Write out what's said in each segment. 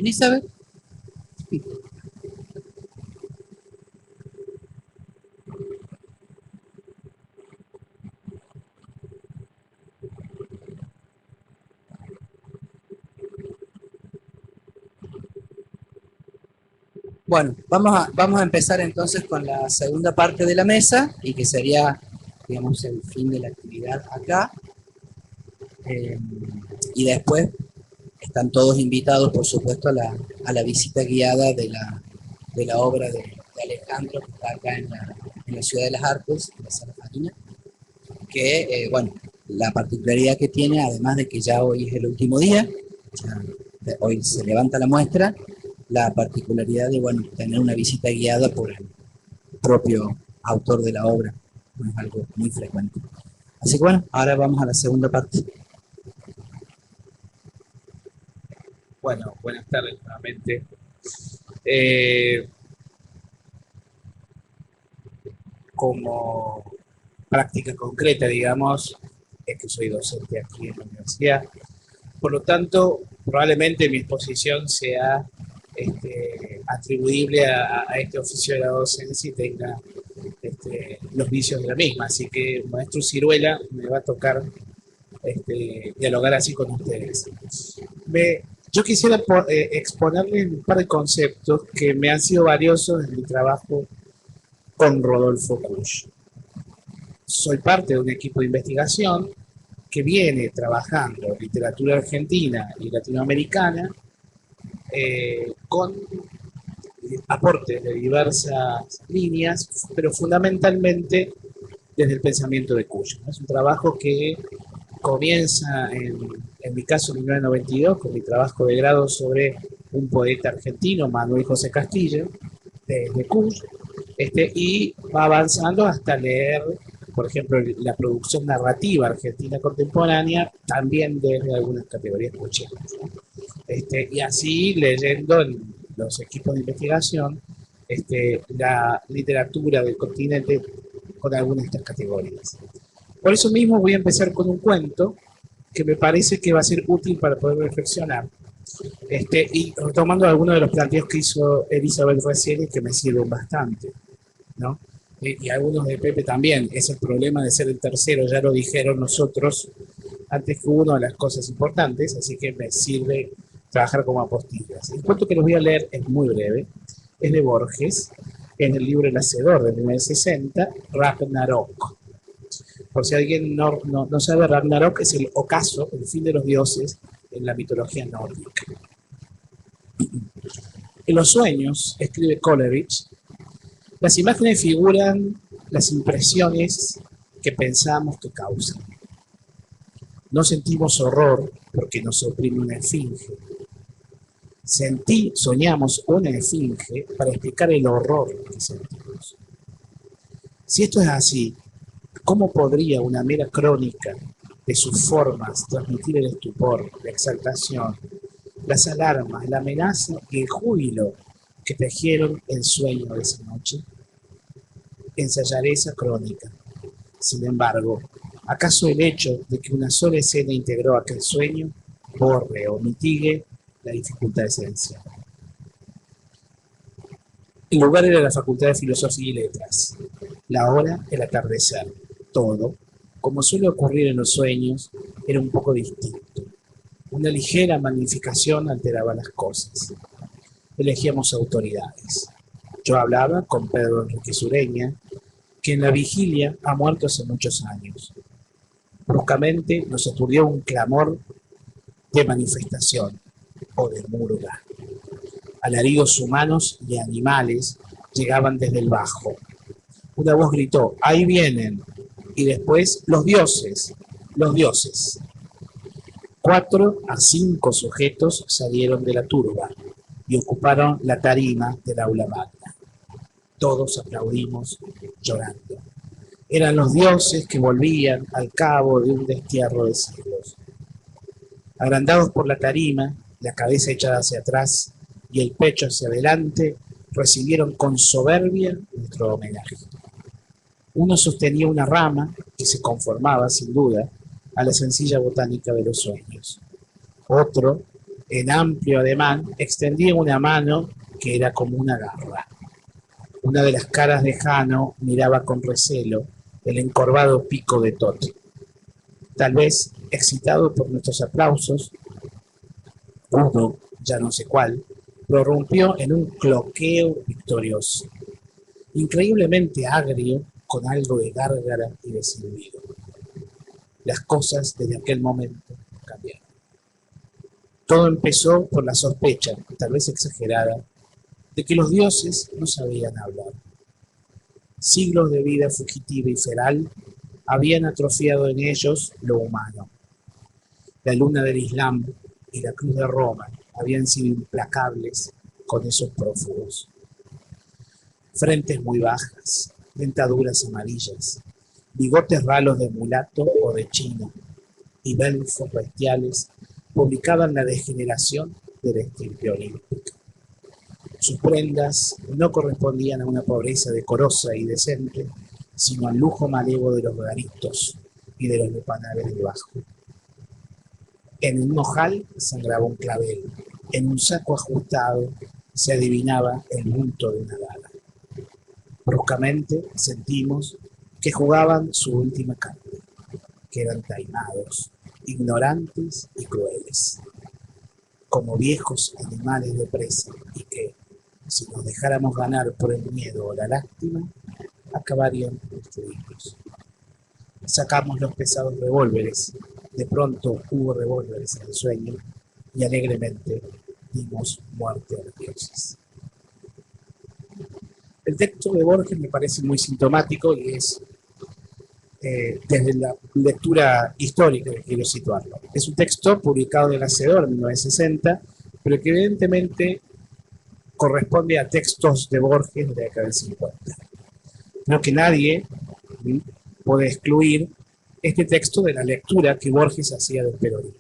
Elizabeth. Bueno, vamos a empezar entonces con la segunda parte de la mesa y que sería, digamos, el fin de la actividad acá. Y después están todos invitados, por supuesto, a la visita guiada de la obra de Alejandro, que está acá en la Ciudad de las Artes, en la Sala Farina, que, bueno, la particularidad que tiene, además de que ya hoy es el último día, hoy se levanta la muestra, la particularidad de, bueno, tener una visita guiada por el propio autor de la obra, no es algo muy frecuente. Así que bueno, ahora vamos a la segunda parte. Bueno, buenas tardes nuevamente. Como práctica concreta, digamos, es que soy docente aquí en la universidad. Por lo tanto, probablemente mi exposición sea atribuible a este oficio de la docencia y tenga los vicios de la misma. Así que, maestro Ciruela, me va a tocar dialogar así con ustedes. Yo quisiera exponerles un par de conceptos que me han sido valiosos en mi trabajo con Rodolfo Kusch. Soy parte de un equipo de investigación que viene trabajando literatura argentina y latinoamericana con aportes de diversas líneas, pero fundamentalmente desde el pensamiento de Kusch. Es un trabajo que comienza en mi caso en 1992 con mi trabajo de grado sobre un poeta argentino, Manuel José Castillo, de Kusch, y va avanzando hasta leer, por ejemplo, la producción narrativa argentina contemporánea, también desde algunas categorías kuchianas. Y así leyendo en los equipos de investigación la literatura del continente con algunas de estas categorías. Por eso mismo voy a empezar con un cuento que me parece que va a ser útil para poder reflexionar. Y retomando algunos de los planteos que hizo Elizabeth recién y que me sirven bastante, ¿no? Y algunos de Pepe también. Es el problema de ser el tercero, ya lo dijeron nosotros antes que uno de las cosas importantes, así que me sirve trabajar como apostillas. El cuento que les voy a leer es muy breve, es de Borges, en el libro El Hacedor de 1960, Ragnarok. Por si alguien no sabe, Ragnarok es el ocaso, el fin de los dioses en la mitología nórdica. En los sueños, escribe Coleridge, las imágenes figuran las impresiones que pensamos que causan. No sentimos horror porque nos oprime una esfinge. Soñamos una esfinge para explicar el horror que sentimos. Si esto es así, ¿cómo podría una mera crónica de sus formas transmitir el estupor, la exaltación, las alarmas, la amenaza y el júbilo que tejieron el sueño de esa noche? Ensayaré esa crónica. Sin embargo, ¿acaso el hecho de que una sola escena integró aquel sueño borre o mitigue la dificultad esencial? El lugar era la Facultad de Filosofía y Letras. La hora, el atardecer. Todo, como suele ocurrir en los sueños, era un poco distinto. Una ligera magnificación alteraba las cosas. Elegíamos autoridades. Yo hablaba con Pedro Enrique Sureña, que en la vigilia ha muerto hace muchos años. Bruscamente nos aturdió un clamor de manifestación o de murga. Alaridos humanos y animales llegaban desde el bajo. Una voz gritó, ¡ahí vienen! Y después, los dioses, los dioses. 4 a 5 sujetos salieron de la turba y ocuparon la tarima del aula magna. Todos aplaudimos llorando. Eran los dioses que volvían al cabo de un destierro de siglos. Agrandados por la tarima, la cabeza echada hacia atrás y el pecho hacia adelante, recibieron con soberbia nuestro homenaje. Uno sostenía una rama que se conformaba, sin duda, a la sencilla botánica de los sueños. Otro En amplio ademán, extendía una mano que era como una garra. Una de las caras de Jano miraba con recelo el encorvado pico de Tot. Tal vez, excitado por nuestros aplausos, Udo, ya no sé cuál, prorrumpió en un cloqueo victorioso, increíblemente agrio, con algo de gárgara y de silbido. Las cosas desde aquel momento cambiaron. Todo empezó por la sospecha, tal vez exagerada, de que los dioses no sabían hablar. Siglos de vida fugitiva y feral habían atrofiado en ellos lo humano. La luna del Islam y la cruz de Roma habían sido implacables con esos prófugos. Frentes muy bajas, dentaduras amarillas, bigotes ralos de mulato o de chino y belfos bestiales publicaban la degeneración de la estirpe olímpica. Sus prendas no correspondían a una pobreza decorosa y decente, sino al lujo malevo de los garitos y de los lupanales del bajo. En un ojal sangraba un clavel, en un saco ajustado se adivinaba el bulto de una daga. Bruscamente sentimos que jugaban su última carta, que eran taimados, ignorantes y crueles, como viejos animales de presa, y que, si nos dejáramos ganar por el miedo o la lástima, acabarían destruidos. Sacamos los pesados revólveres, de pronto hubo revólveres en el sueño, y alegremente dimos muerte a los dioses. El texto de Borges me parece muy sintomático y es desde la lectura histórica que quiero situarlo. Es un texto publicado en Hacedor en 1960, pero que evidentemente corresponde a textos de Borges de la década del 50. Creo que nadie puede excluir este texto de la lectura que Borges hacía del peronismo,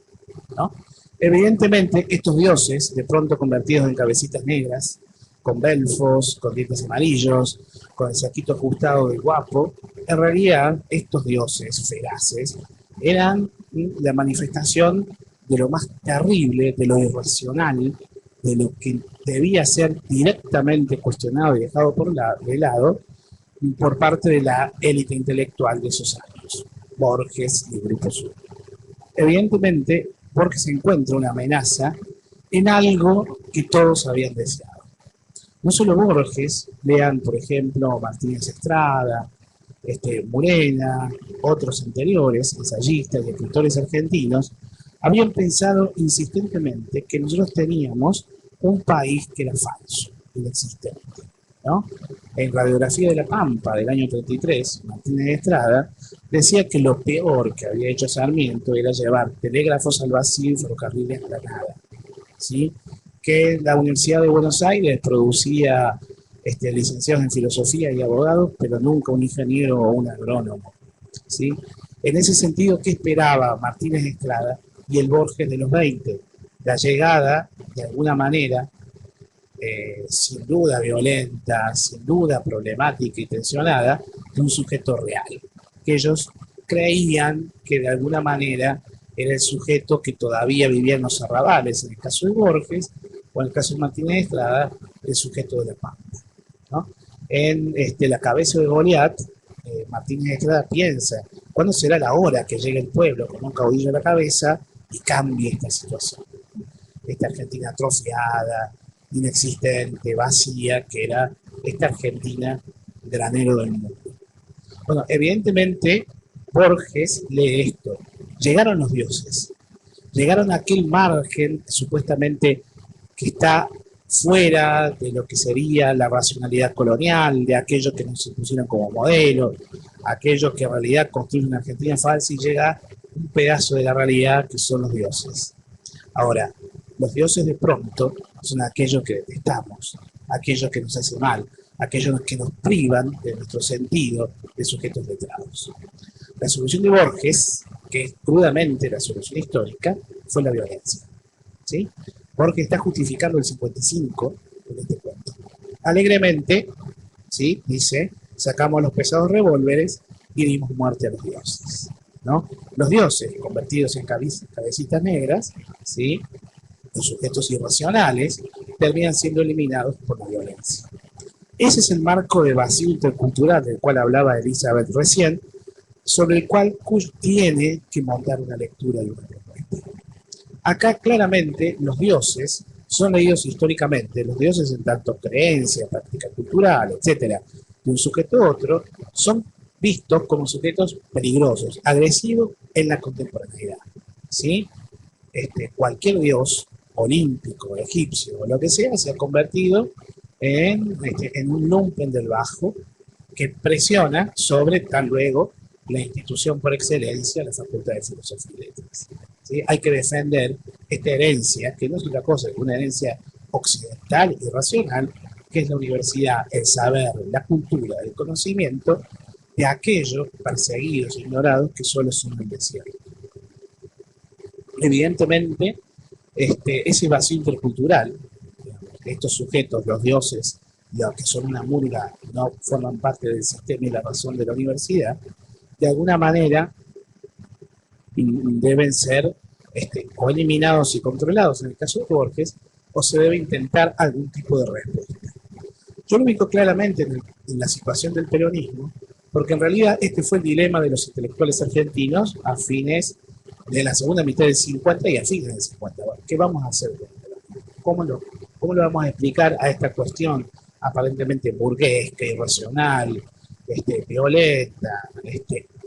¿no? Evidentemente, estos dioses, de pronto convertidos en cabecitas negras, con belfos, con dientes amarillos, con el saquito ajustado del guapo, en realidad estos dioses feraces eran la manifestación de lo más terrible, de lo irracional, de lo que debía ser directamente cuestionado y dejado de lado por parte de la élite intelectual de esos años, Borges y el Grupo Sur. Evidentemente, Borges encuentra una amenaza en algo que todos habían deseado. No solo Borges, lean por ejemplo Martínez Estrada, Murena, otros anteriores, ensayistas y escritores argentinos, habían pensado insistentemente que nosotros teníamos un país que era falso, inexistente, ¿no? En Radiografía de la Pampa del año 33, Martínez Estrada decía que lo peor que había hecho Sarmiento era llevar telégrafos al vacío y ferrocarriles a la nada, ¿sí? Que la Universidad de Buenos Aires producía licenciados en filosofía y abogados, pero nunca un ingeniero o un agrónomo, ¿sí? En ese sentido, ¿qué esperaba Martínez Estrada y el Borges de los 20? La llegada, de alguna manera, sin duda violenta, sin duda problemática y tensionada, de un sujeto real, que ellos creían que de alguna manera era el sujeto que todavía vivía en los arrabales, en el caso de Borges, o en el caso de Martínez Estrada, el sujeto de la Pampa, ¿no? En La cabeza de Goliat, Martínez Estrada piensa, ¿cuándo será la hora que llegue el pueblo con un caudillo a la cabeza y cambie esta situación? Esta Argentina atrofiada, inexistente, vacía, que era esta Argentina granero del mundo. Bueno, evidentemente Borges lee esto. Llegaron los dioses, llegaron a aquel margen supuestamente que está fuera de lo que sería la racionalidad colonial, de aquellos que nos impusieron como modelo, aquellos que en realidad construyen una Argentina falsa, y llega un pedazo de la realidad que son los dioses. Ahora, los dioses de pronto son aquellos que detestamos, aquellos que nos hacen mal, aquellos que nos privan de nuestro sentido de sujetos letrados. La solución de Borges, que es crudamente la solución histórica, fue la violencia, ¿sí? Borges está justificando el 55 en este cuento. Alegremente, ¿sí?, dice, sacamos los pesados revólveres y dimos muerte a los dioses, ¿no? Los dioses, convertidos en cabecitas negras, ¿sí?, los sujetos irracionales, terminan siendo eliminados por la violencia. Ese es el marco de vacío intercultural del cual hablaba Elizabeth recién, sobre el cual Kusch tiene que montar una lectura y una propuesta. Acá claramente los dioses son leídos históricamente, los dioses en tanto creencia, práctica cultural, etcétera, de un sujeto a otro, son vistos como sujetos peligrosos, agresivos en la contemporaneidad. ¿Sí? Cualquier dios olímpico, egipcio o lo que sea, se ha convertido en un lumpen del bajo que presiona sobre tal luego la institución por excelencia, la Facultad de Filosofía y Letras. ¿Sí? Hay que defender esta herencia, que no es otra cosa que una herencia occidental y racional, que es la universidad, el saber, la cultura, el conocimiento de aquellos perseguidos e ignorados que solo son un desierto. Evidentemente, ese vacío intercultural, estos sujetos, los dioses, los que son una murga, no forman parte del sistema y la razón de la universidad, de alguna manera deben ser o eliminados y controlados en el caso de Borges, o se debe intentar algún tipo de respuesta. Yo lo ubico claramente en la situación del peronismo, porque en realidad este fue el dilema de los intelectuales argentinos a fines de la segunda mitad del 50 y a fines del 50. Bueno, ¿qué vamos a hacer? ¿Cómo lo vamos a explicar a esta cuestión aparentemente burguesca, irracional, violenta,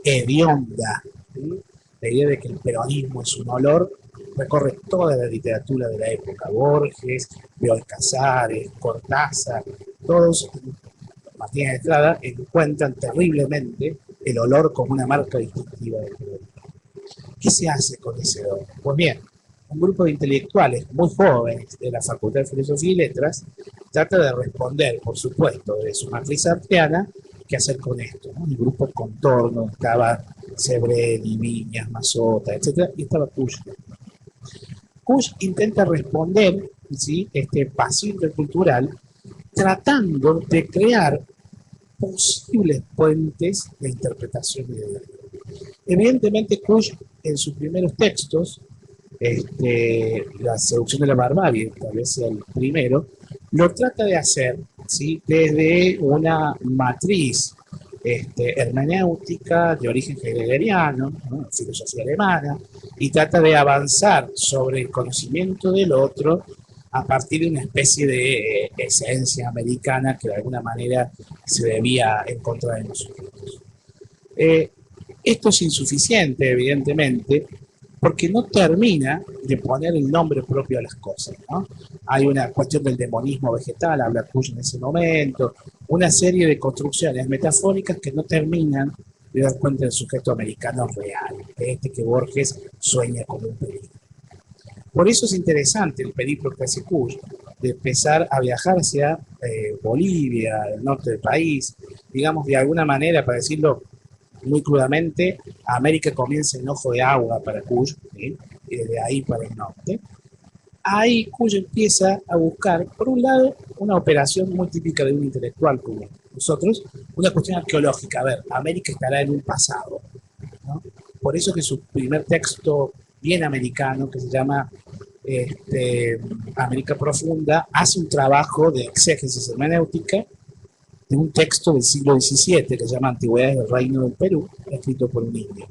hedionda? ¿Sí? La idea de que el peronismo es un olor recorre toda la literatura de la época. Borges, Bioy Casares, Cortázar, todos, Martínez de Estrada, encuentran terriblemente el olor como una marca distintiva del peronismo. ¿Qué se hace con ese olor? Pues bien, un grupo de intelectuales muy jóvenes de la Facultad de Filosofía y Letras trata de responder, por supuesto, de su matriz arteana, qué hacer con esto, ¿no? El grupo Contorno, estaba Sebreni, Viñas, Mazota, etc. Y estaba Kusch. Kusch intenta responder, ¿sí?, este vacío intercultural tratando de crear posibles puentes de interpretación y de diálogo. Evidentemente, Kusch en sus primeros textos, La seducción de la barbarie, tal vez sea el primero, lo trata de hacer, ¿sí?, desde una matriz hermenéutica de origen heideggeriano, ¿no?, filosofía alemana, y trata de avanzar sobre el conocimiento del otro a partir de una especie de esencia americana que de alguna manera se debía encontrar en los sujetos. Esto es insuficiente, evidentemente, porque no termina de poner el nombre propio a las cosas, ¿no? Hay una cuestión del demonismo vegetal, habla Kusch en ese momento, una serie de construcciones metafóricas que no terminan de dar cuenta del sujeto americano real, de que Borges sueña como un peligro. Por eso es interesante el periplo que hace Kusch, de empezar a viajar hacia Bolivia, el norte del país, digamos, de alguna manera, para decirlo muy crudamente, América comienza en Ojo de Agua para Kusch, ¿sí?, y desde ahí para el norte. Ahí Kusch empieza a buscar, por un lado, una operación muy típica de un intelectual como nosotros, una cuestión arqueológica. A ver, América estará en un pasado, ¿no? Por eso que su primer texto bien americano, que se llama América Profunda, hace un trabajo de exégesis hermenéutica de un texto del siglo XVII que se llama Antigüedades del Reino del Perú, escrito por un indio.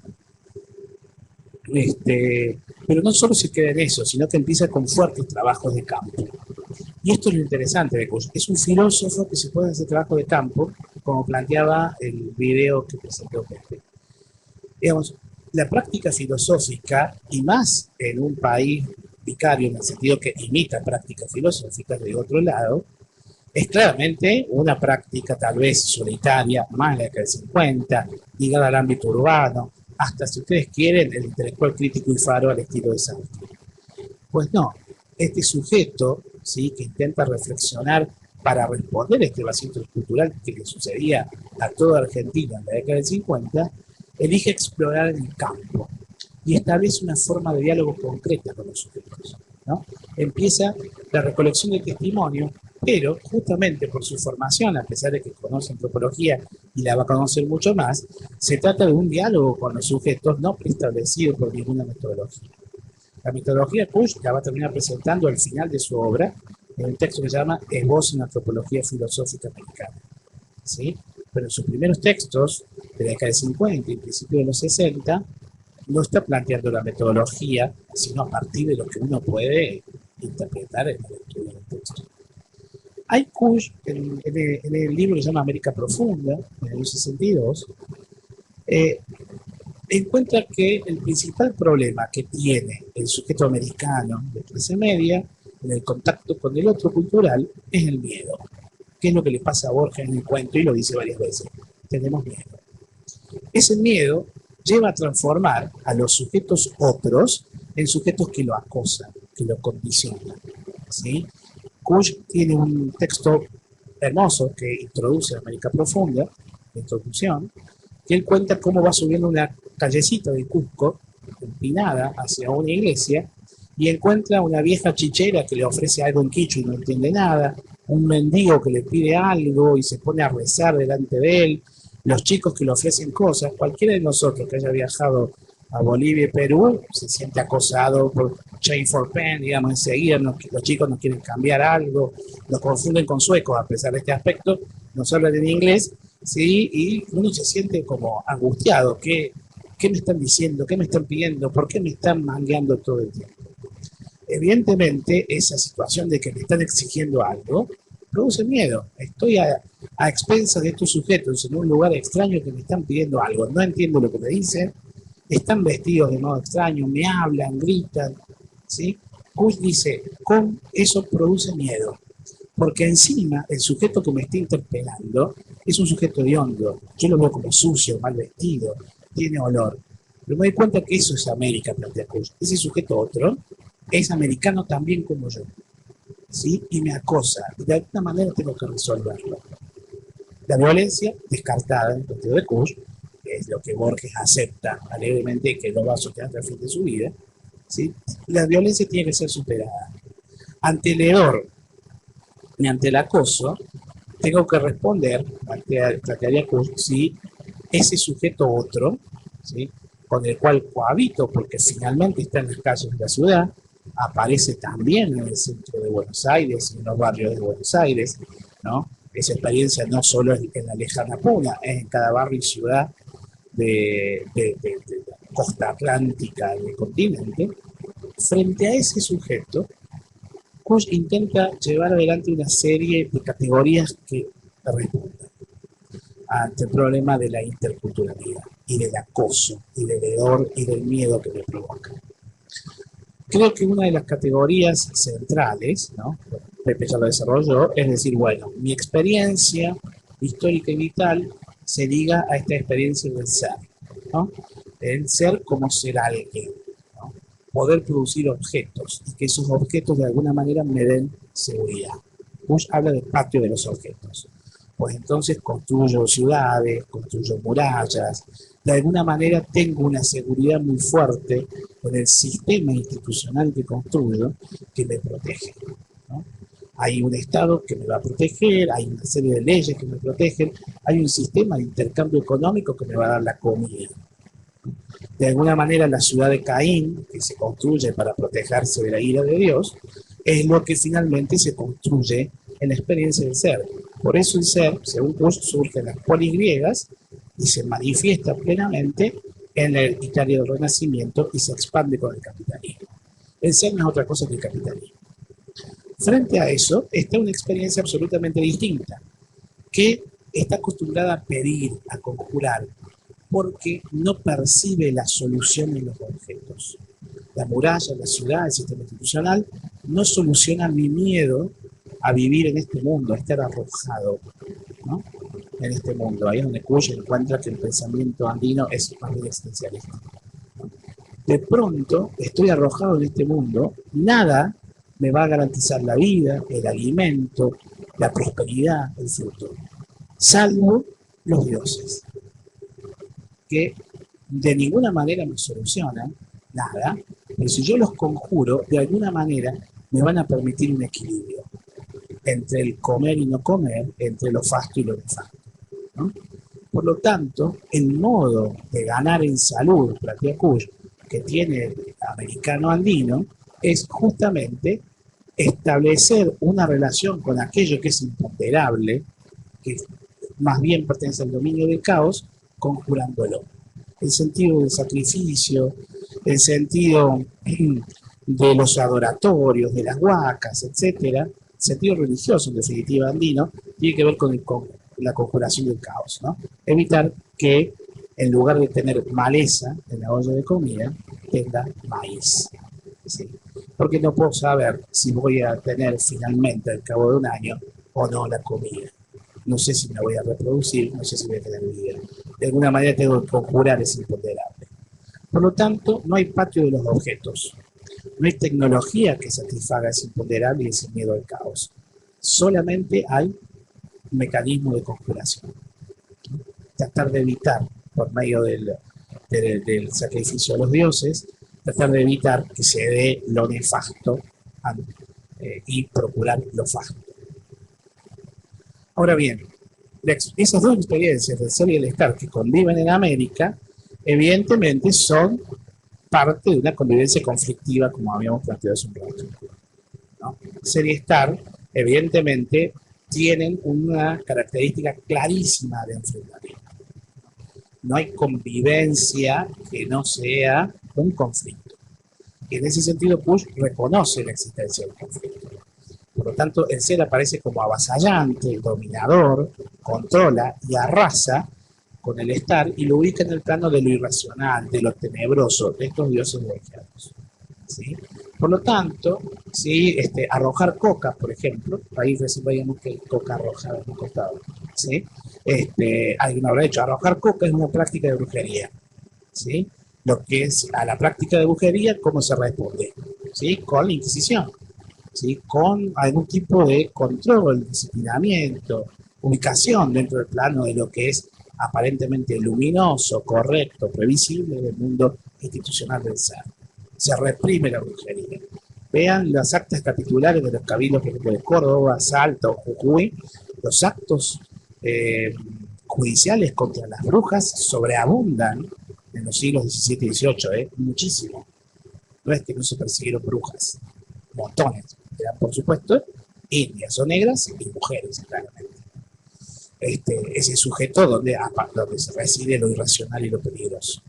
Pero no solo se queda en eso, sino que empieza con fuertes trabajos de campo. Y esto es lo interesante de Kusch. Es un filósofo que se puede hacer trabajo de campo, como planteaba el video que presentó Pepe. Digamos, la práctica filosófica, y más en un país vicario, en el sentido que imita prácticas filosóficas de otro lado, es claramente una práctica tal vez solitaria, más la que el 50, ligada al ámbito urbano, hasta, si ustedes quieren, el intelectual crítico y faro al estilo de Sartre. Pues no, este sujeto, ¿sí?, que intenta reflexionar para responder a este vacío intercultural que le sucedía a toda Argentina en la década del 50, elige explorar el campo y establece una forma de diálogo concreta con los sujetos, ¿no? Empieza la recolección de testimonios, pero justamente por su formación, a pesar de que conoce antropología y la va a conocer mucho más, se trata de un diálogo con los sujetos no preestablecido por ninguna metodología. La metodología Kusch la va a terminar presentando al final de su obra en un texto que se llama Esbozo en Antropología Filosófica Americana. ¿Sí? Pero en sus primeros textos, de la década de 50 y principios de los 60, no está planteando la metodología, sino a partir de lo que uno puede interpretar en la lectura del texto. Hay Kusch, en el libro que se llama América Profunda, en el 62, encuentra que el principal problema que tiene el sujeto americano de clase media en el contacto con el otro cultural es el miedo. ¿Qué es lo que le pasa a Borges en el cuento? Y lo dice varias veces. Tenemos miedo. Ese miedo lleva a transformar a los sujetos otros en sujetos que lo acosan, que lo condicionan. ¿Sí? Kusch tiene un texto hermoso que introduce a América Profunda, de introducción, que él cuenta cómo va subiendo una callecita de Cusco, empinada hacia una iglesia, y encuentra una vieja chichera que le ofrece algo en quichua y no entiende nada, un mendigo que le pide algo y se pone a rezar delante de él, los chicos que le ofrecen cosas. Cualquiera de nosotros que haya viajado a Bolivia y Perú se siente acosado por chain for pen, digamos, enseguida los chicos nos quieren cambiar algo, nos confunden con suecos a pesar de este aspecto, nos hablan en inglés, ¿sí? Y uno se siente como angustiado. ¿Qué me están diciendo? ¿Qué me están pidiendo? ¿Por qué me están mangueando todo el tiempo? Evidentemente, esa situación de que me están exigiendo algo produce miedo. Estoy a expensas de estos sujetos en un lugar extraño que me están pidiendo algo. No entiendo lo que me dicen, están vestidos de modo extraño, me hablan, gritan. ¿Sí? Kusch dice, con eso produce miedo. Porque encima el sujeto que me está interpelando es un sujeto hediondo. Yo lo veo como sucio, mal vestido, tiene olor. Pero me doy cuenta que eso es América, plantea Kusch. Ese sujeto otro es americano también como yo. ¿Sí? Y me acosa. Y de alguna manera tengo que resolverlo. La violencia, descartada en el sentido de Kusch, que es lo que Borges acepta alegremente que lo va a sostener hasta el fin de su vida, ¿sí? La violencia tiene que ser superada. Ante el error y ante el acoso, tengo que responder, plantearía Kusch, si ese sujeto otro, ¿sí? Con el cual cohabito, porque finalmente está en las calles de la ciudad, aparece también en el centro de Buenos Aires, en los barrios de Buenos Aires, ¿no? Esa experiencia no solo en la lejana Puna, es en cada barrio y ciudad de la costa atlántica del continente. Frente a ese sujeto, Kusch intenta llevar adelante una serie de categorías que respondan ante el problema de la interculturalidad y del acoso y del hedor y del miedo que le provoca. Creo que una de las categorías centrales, ¿no? Pepe ya lo desarrolló, es decir, bueno, mi experiencia histórica y vital se liga a esta experiencia del ser, ¿no? El ser como ser alguien, ¿no? Poder producir objetos y que esos objetos de alguna manera me den seguridad. Kusch habla del patio de los objetos. Pues entonces construyo ciudades, construyo murallas, de alguna manera tengo una seguridad muy fuerte en el sistema institucional que construyo que me protege, ¿no? Hay un Estado que me va a proteger, hay una serie de leyes que me protegen, hay un sistema de intercambio económico que me va a dar la comida. De alguna manera la ciudad de Caín, que se construye para protegerse de la ira de Dios, es lo que finalmente se construye en la experiencia del ser. Por eso el ser, según Kusch, surge en las polis griegas y se manifiesta plenamente en la Italia del Renacimiento y se expande con el capitalismo. El ser no es otra cosa que el capitalismo. Frente a eso está una experiencia absolutamente distinta, que está acostumbrada a pedir, a conjurar, porque no percibe la solución en los objetos. La muralla, la ciudad, el sistema institucional no soluciona mi miedo a vivir en este mundo, a estar arrojado, ¿no? En este mundo. Ahí es donde Kusch encuentra que el pensamiento andino es más bien existencialista. De pronto estoy arrojado en este mundo, nada me va a garantizar la vida, el alimento, la prosperidad, el fruto, salvo los dioses, que de ninguna manera me solucionan nada, pero si yo los conjuro, de alguna manera me van a permitir un equilibrio entre el comer y no comer, entre lo fasto y lo nefasto, ¿no? Por lo tanto, el modo de ganar en salud, plantea Kusch, que tiene el americano andino es justamente establecer una relación con aquello que es imponderable, que más bien pertenece al dominio del caos, conjurándolo. El sentido del sacrificio, el sentido de los adoratorios, de las huacas, etcétera, el sentido religioso, en definitiva, andino, tiene que ver con la conjuración del caos, ¿no? Evitar que en lugar de tener maleza en la olla de comida, tenga maíz. ¿Sí? Porque no puedo saber si voy a tener finalmente al cabo de un año o no la comida. No sé si me voy a reproducir, no sé si voy a tener vida. De alguna manera tengo que conjurar ese imponderable. Por lo tanto, no hay patio de los objetos. No hay tecnología que satisfaga ese imponderable y ese miedo al caos. Solamente hay un mecanismo de conjuración. Tratar de evitar, por medio del sacrificio a los dioses, tratar de evitar que se dé lo nefasto y procurar lo fasto. Ahora bien, esas dos experiencias del ser y el estar que conviven en América, evidentemente son parte de una convivencia conflictiva, como habíamos planteado hace un rato, ¿no? Ser y estar, evidentemente, tienen una característica clarísima de enfrentamiento. No hay convivencia que no sea un conflicto. Y en ese sentido, Push reconoce la existencia del conflicto. Por lo tanto, el ser aparece como avasallante, dominador, controla y arrasa con el estar y lo ubica en el plano de lo irracional, de lo tenebroso, de estos dioses borgianos. ¿Sí? Por lo tanto, ¿sí? Arrojar coca, por ejemplo, ahí recién veíamos que coca arrojada en un costado, ¿sí? Alguien habrá dicho, arrojar coca es una práctica de brujería, ¿sí? Lo que es a la práctica de brujería, ¿cómo se responde? ¿Sí? Con la Inquisición, ¿sí? Con algún tipo de control, disciplinamiento, ubicación dentro del plano de lo que es aparentemente luminoso, correcto, previsible del mundo institucional del ser. Se reprime la brujería. Vean las actas capitulares de los cabildos, por ejemplo, de Córdoba, Salta o Jujuy. Los actos judiciales contra las brujas sobreabundan en los siglos XVII y XVIII, muchísimo. No es que no se persiguieron brujas, montones. Eran, por supuesto, indias o negras y mujeres, claramente. Ese sujeto donde se reside lo irracional y lo peligroso.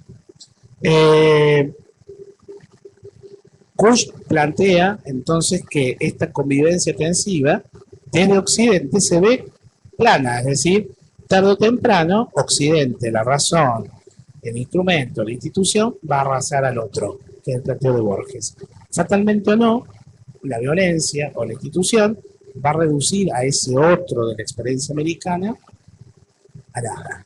Kush plantea entonces que esta convivencia tensiva desde Occidente se ve plana, es decir, tarde o temprano, Occidente, la razón, el instrumento, la institución, va a arrasar al otro, que es el planteo de Borges. Fatalmente o no, la violencia o la institución va a reducir a ese otro de la experiencia americana a nada.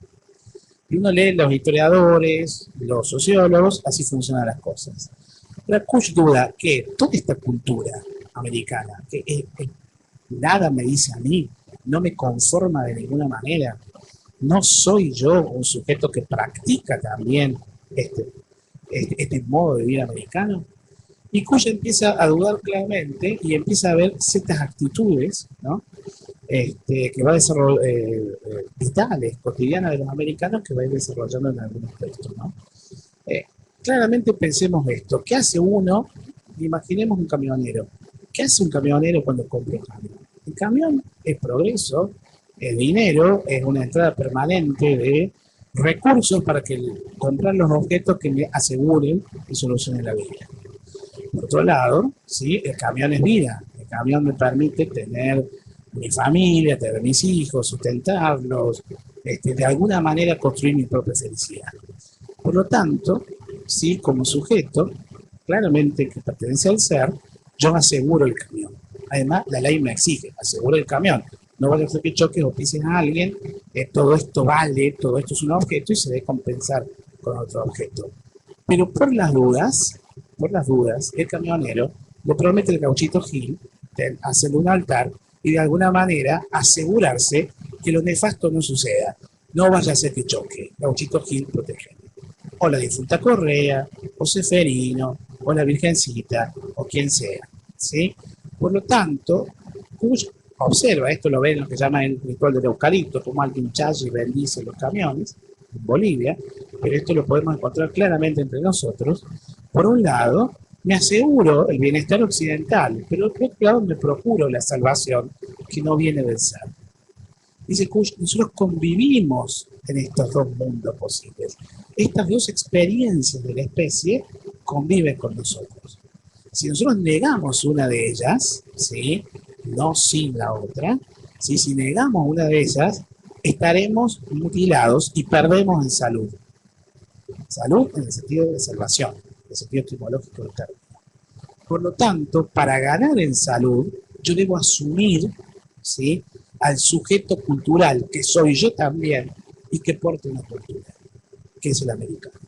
Y uno lee los historiadores, los sociólogos, así funcionan las cosas. La Kush duda que toda esta cultura americana, que nada me dice a mí, no me conforma de ninguna manera, no soy yo un sujeto que practica también este modo de vida americano. Y Kush empieza a dudar claramente y empieza a ver ciertas actitudes, ¿no? Que va a desarrollar, vitales, cotidianas de los americanos, que va a ir desarrollando en algunos textos, ¿no? Claramente pensemos esto. ¿Qué hace uno? Imaginemos un camionero. ¿Qué hace un camionero cuando compra un camión? El camión es progreso, es dinero, es una entrada permanente de recursos para comprar los objetos que le aseguren y solucionen la vida. Por otro lado, ¿sí? El camión es vida. El camión me permite tener mi familia, tener mis hijos, sustentarlos, de alguna manera construir mi propia felicidad. Por lo tanto, sí, como sujeto, claramente que pertenece al ser, yo aseguro el camión. Además, la ley me exige, aseguro el camión. No vaya a ser que choques o pisen a alguien, todo esto vale, todo esto es un objeto y se debe compensar con otro objeto. Pero por las dudas, el camionero le promete al gauchito Gil hacerle un altar y de alguna manera asegurarse que lo nefasto no suceda. No vaya a ser que choque. Gauchito Gil protege. O la difunta Correa, o Seferino, o la Virgencita, o quien sea, ¿sí? Por lo tanto, Kush observa, esto lo ve en lo que llama el ritual del eucalipto, como alguien challa y bendice los camiones en Bolivia, pero esto lo podemos encontrar claramente entre nosotros, Por un lado, me aseguro el bienestar occidental, pero por otro lado me procuro la salvación que no viene del ser. Dice Kush, nosotros convivimos en estos dos mundos posibles. Estas dos experiencias de la especie conviven con nosotros. Si nosotros negamos una de ellas, ¿sí? No sin la otra, ¿sí? Si negamos una de ellas, estaremos mutilados y perdemos en salud. Salud en el sentido de salvación, en el sentido etimológico del término. Por lo tanto, para ganar en salud, yo debo asumir, ¿sí?, al sujeto cultural, que soy yo también, y que porte una cultura, que es el americano.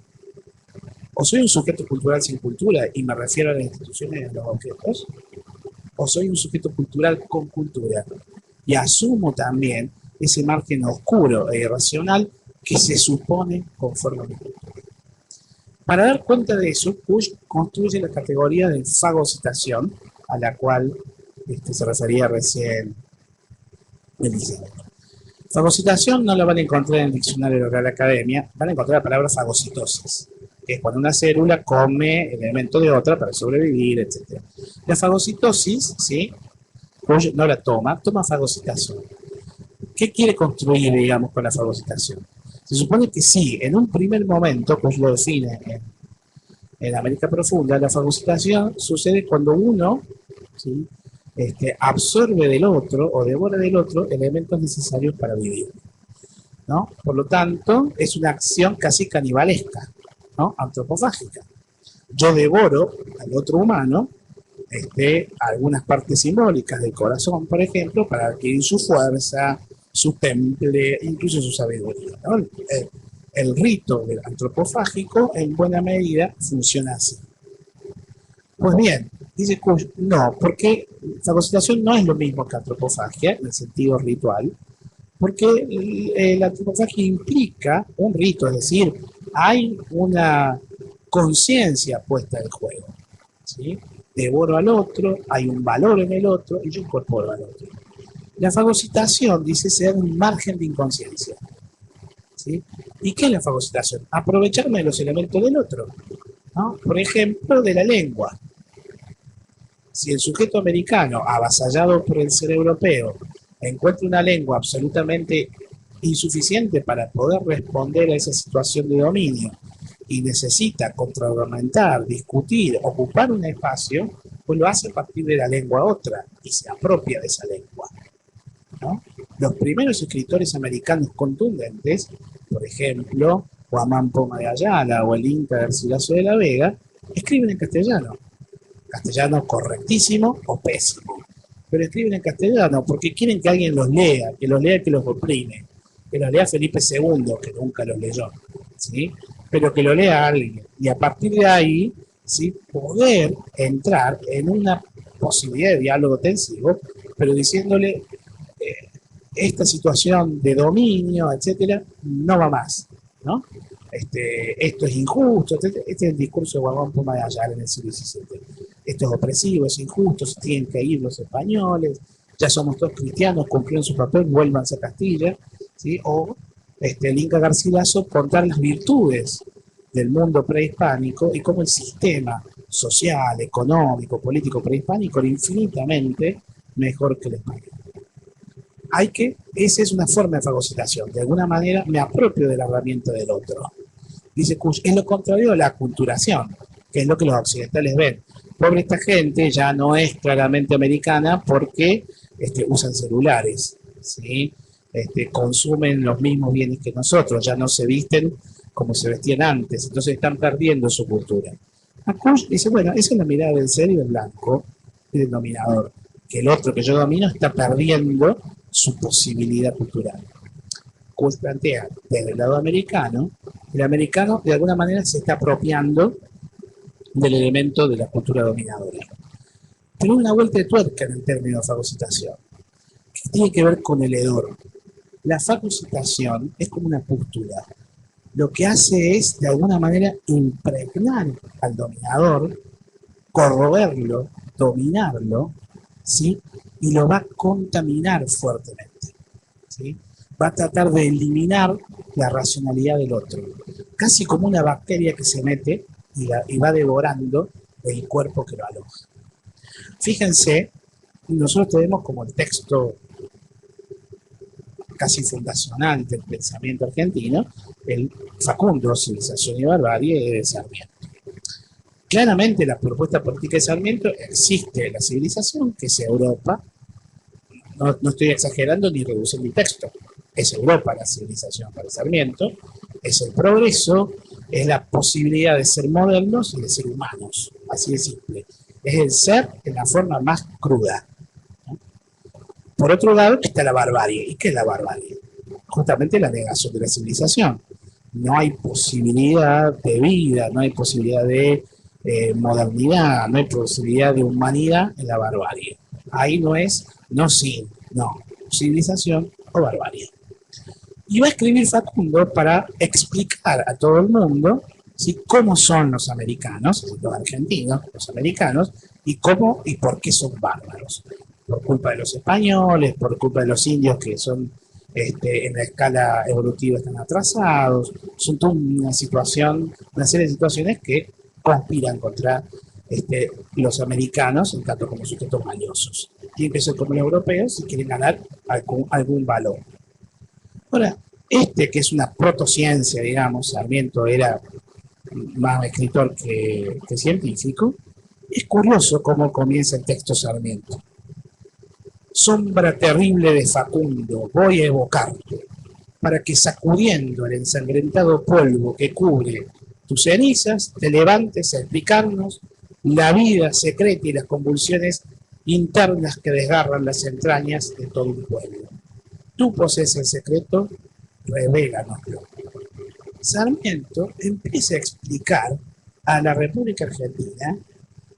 O soy un sujeto cultural sin cultura, y me refiero a las instituciones y a los objetos, o soy un sujeto cultural con cultura, y asumo también ese margen oscuro e irracional que se supone conforme a mi cultura. Para dar cuenta de eso, Kush construye la categoría de fagocitación, a la cual se refería recién el diseñador. Fagocitación no la van a encontrar en el diccionario de la Real Academia, van a encontrar la palabra fagocitosis, que es cuando una célula come elementos de otra para sobrevivir, etc. La fagocitosis, ¿sí?, Kush no la toma fagocitación. ¿Qué quiere construir, digamos, con la fagocitación? Se supone que sí, en un primer momento, pues lo define en América Profunda, la fagocitación sucede cuando uno, ¿sí?, absorbe del otro o devora del otro elementos necesarios para vivir, ¿no? Por lo tanto, es una acción casi canibalesca, ¿no?, antropofágica. Yo devoro al otro humano algunas partes simbólicas del corazón, por ejemplo, para adquirir su fuerza, su temple, incluso su sabiduría, ¿no? El rito del antropofágico en buena medida funciona así. Pues bien, dice Kush, no, porque fagocitación no es lo mismo que antropofagia en el sentido ritual, porque la antropofagia implica un rito, es decir, hay una conciencia puesta en juego, ¿sí? Devoro al otro, hay un valor en el otro y yo incorporo al otro. La fagocitación dice ser un margen de inconsciencia, ¿sí? ¿Y qué es la fagocitación? Aprovecharme de los elementos del otro, ¿no? Por ejemplo, de la lengua. Si el sujeto americano, avasallado por el ser europeo, encuentra una lengua absolutamente insuficiente para poder responder a esa situación de dominio y necesita contraargumentar, discutir, ocupar un espacio, pues lo hace a partir de la lengua otra y se apropia de esa lengua, ¿no? Los primeros escritores americanos contundentes, por ejemplo, Guamán Poma de Ayala o el Inca Garcilaso de la Vega, escriben en castellano correctísimo o pésimo, pero escriben en castellano porque quieren que alguien los lea, que los oprime, que los lea Felipe II, que nunca los leyó, ¿sí? Pero que lo lea alguien, y a partir de ahí, ¿sí?, poder entrar en una posibilidad de diálogo tensivo, pero diciéndole esta situación de dominio, etcétera, no va más, ¿no? Esto es injusto, etcétera. Este es el discurso de Guamán Poma de Ayala en el siglo XVII. Esto es opresivo, es injusto, se tienen que ir los españoles, ya somos todos cristianos, cumplieron su papel, vuélvanse a Castilla, ¿sí? O el Inca Garcilaso contar las virtudes del mundo prehispánico y cómo el sistema social, económico, político prehispánico era infinitamente mejor que el español. Esa es una forma de fagocitación. De alguna manera me apropio de la herramienta del otro. Dice Kush, es lo contrario a la aculturación, que es lo que los occidentales ven. Pobre esta gente, ya no es claramente americana porque usan celulares, ¿sí? Consumen los mismos bienes que nosotros, ya no se visten como se vestían antes, entonces están perdiendo su cultura. Kush dice, bueno, esa es la mirada del ser y del blanco y del dominador, que el otro que yo domino está perdiendo su posibilidad cultural. Kush plantea desde el lado americano, el americano de alguna manera se está apropiando del elemento de la cultura dominadora. Pero una vuelta de tuerca en el término de fagocitación, que tiene que ver con el hedor. La fagocitación es como una pústula. Lo que hace es, de alguna manera, impregnar al dominador, corroerlo, dominarlo, ¿sí?, y lo va a contaminar fuertemente, ¿sí? Va a tratar de eliminar la racionalidad del otro, casi como una bacteria que se mete y va devorando el cuerpo que lo aloja. Fíjense, nosotros tenemos como el texto casi fundacional del pensamiento argentino, el Facundo, Civilización y Barbarie de Sarmiento. Claramente la propuesta política de Sarmiento existe la civilización, que es Europa. No estoy exagerando ni reduciendo el texto. Es Europa la civilización para Sarmiento, es el progreso, es la posibilidad de ser modernos y de ser humanos, así de simple. Es el ser en la forma más cruda. Por otro lado está la barbarie. ¿Y qué es la barbarie? Justamente la negación de la civilización. No hay posibilidad de vida, no hay posibilidad de modernidad, no hay posibilidad de humanidad en la barbarie. Ahí no es, no sin, no, civilización o barbarie. Y va a escribir Facundo para explicar a todo el mundo, ¿sí?, cómo son los americanos, los argentinos, los americanos, y cómo y por qué son bárbaros. Por culpa de los españoles, por culpa de los indios que son en la escala evolutiva están atrasados, son toda una situación, una serie de situaciones que conspiran contra los americanos, en tanto como sujetos valiosos. Tienen que ser como los europeos si quieren ganar algún valor. Ahora, que es una protociencia, digamos, Sarmiento era más escritor que científico, es curioso cómo comienza el texto Sarmiento. Sombra terrible de Facundo, voy a evocarte, para que sacudiendo el ensangrentado polvo que cubre tus cenizas, te levantes a explicarnos la vida secreta y las convulsiones internas que desgarran las entrañas de todo un pueblo. Tú posees el secreto, revélanoslo. Sarmiento empieza a explicar a la República Argentina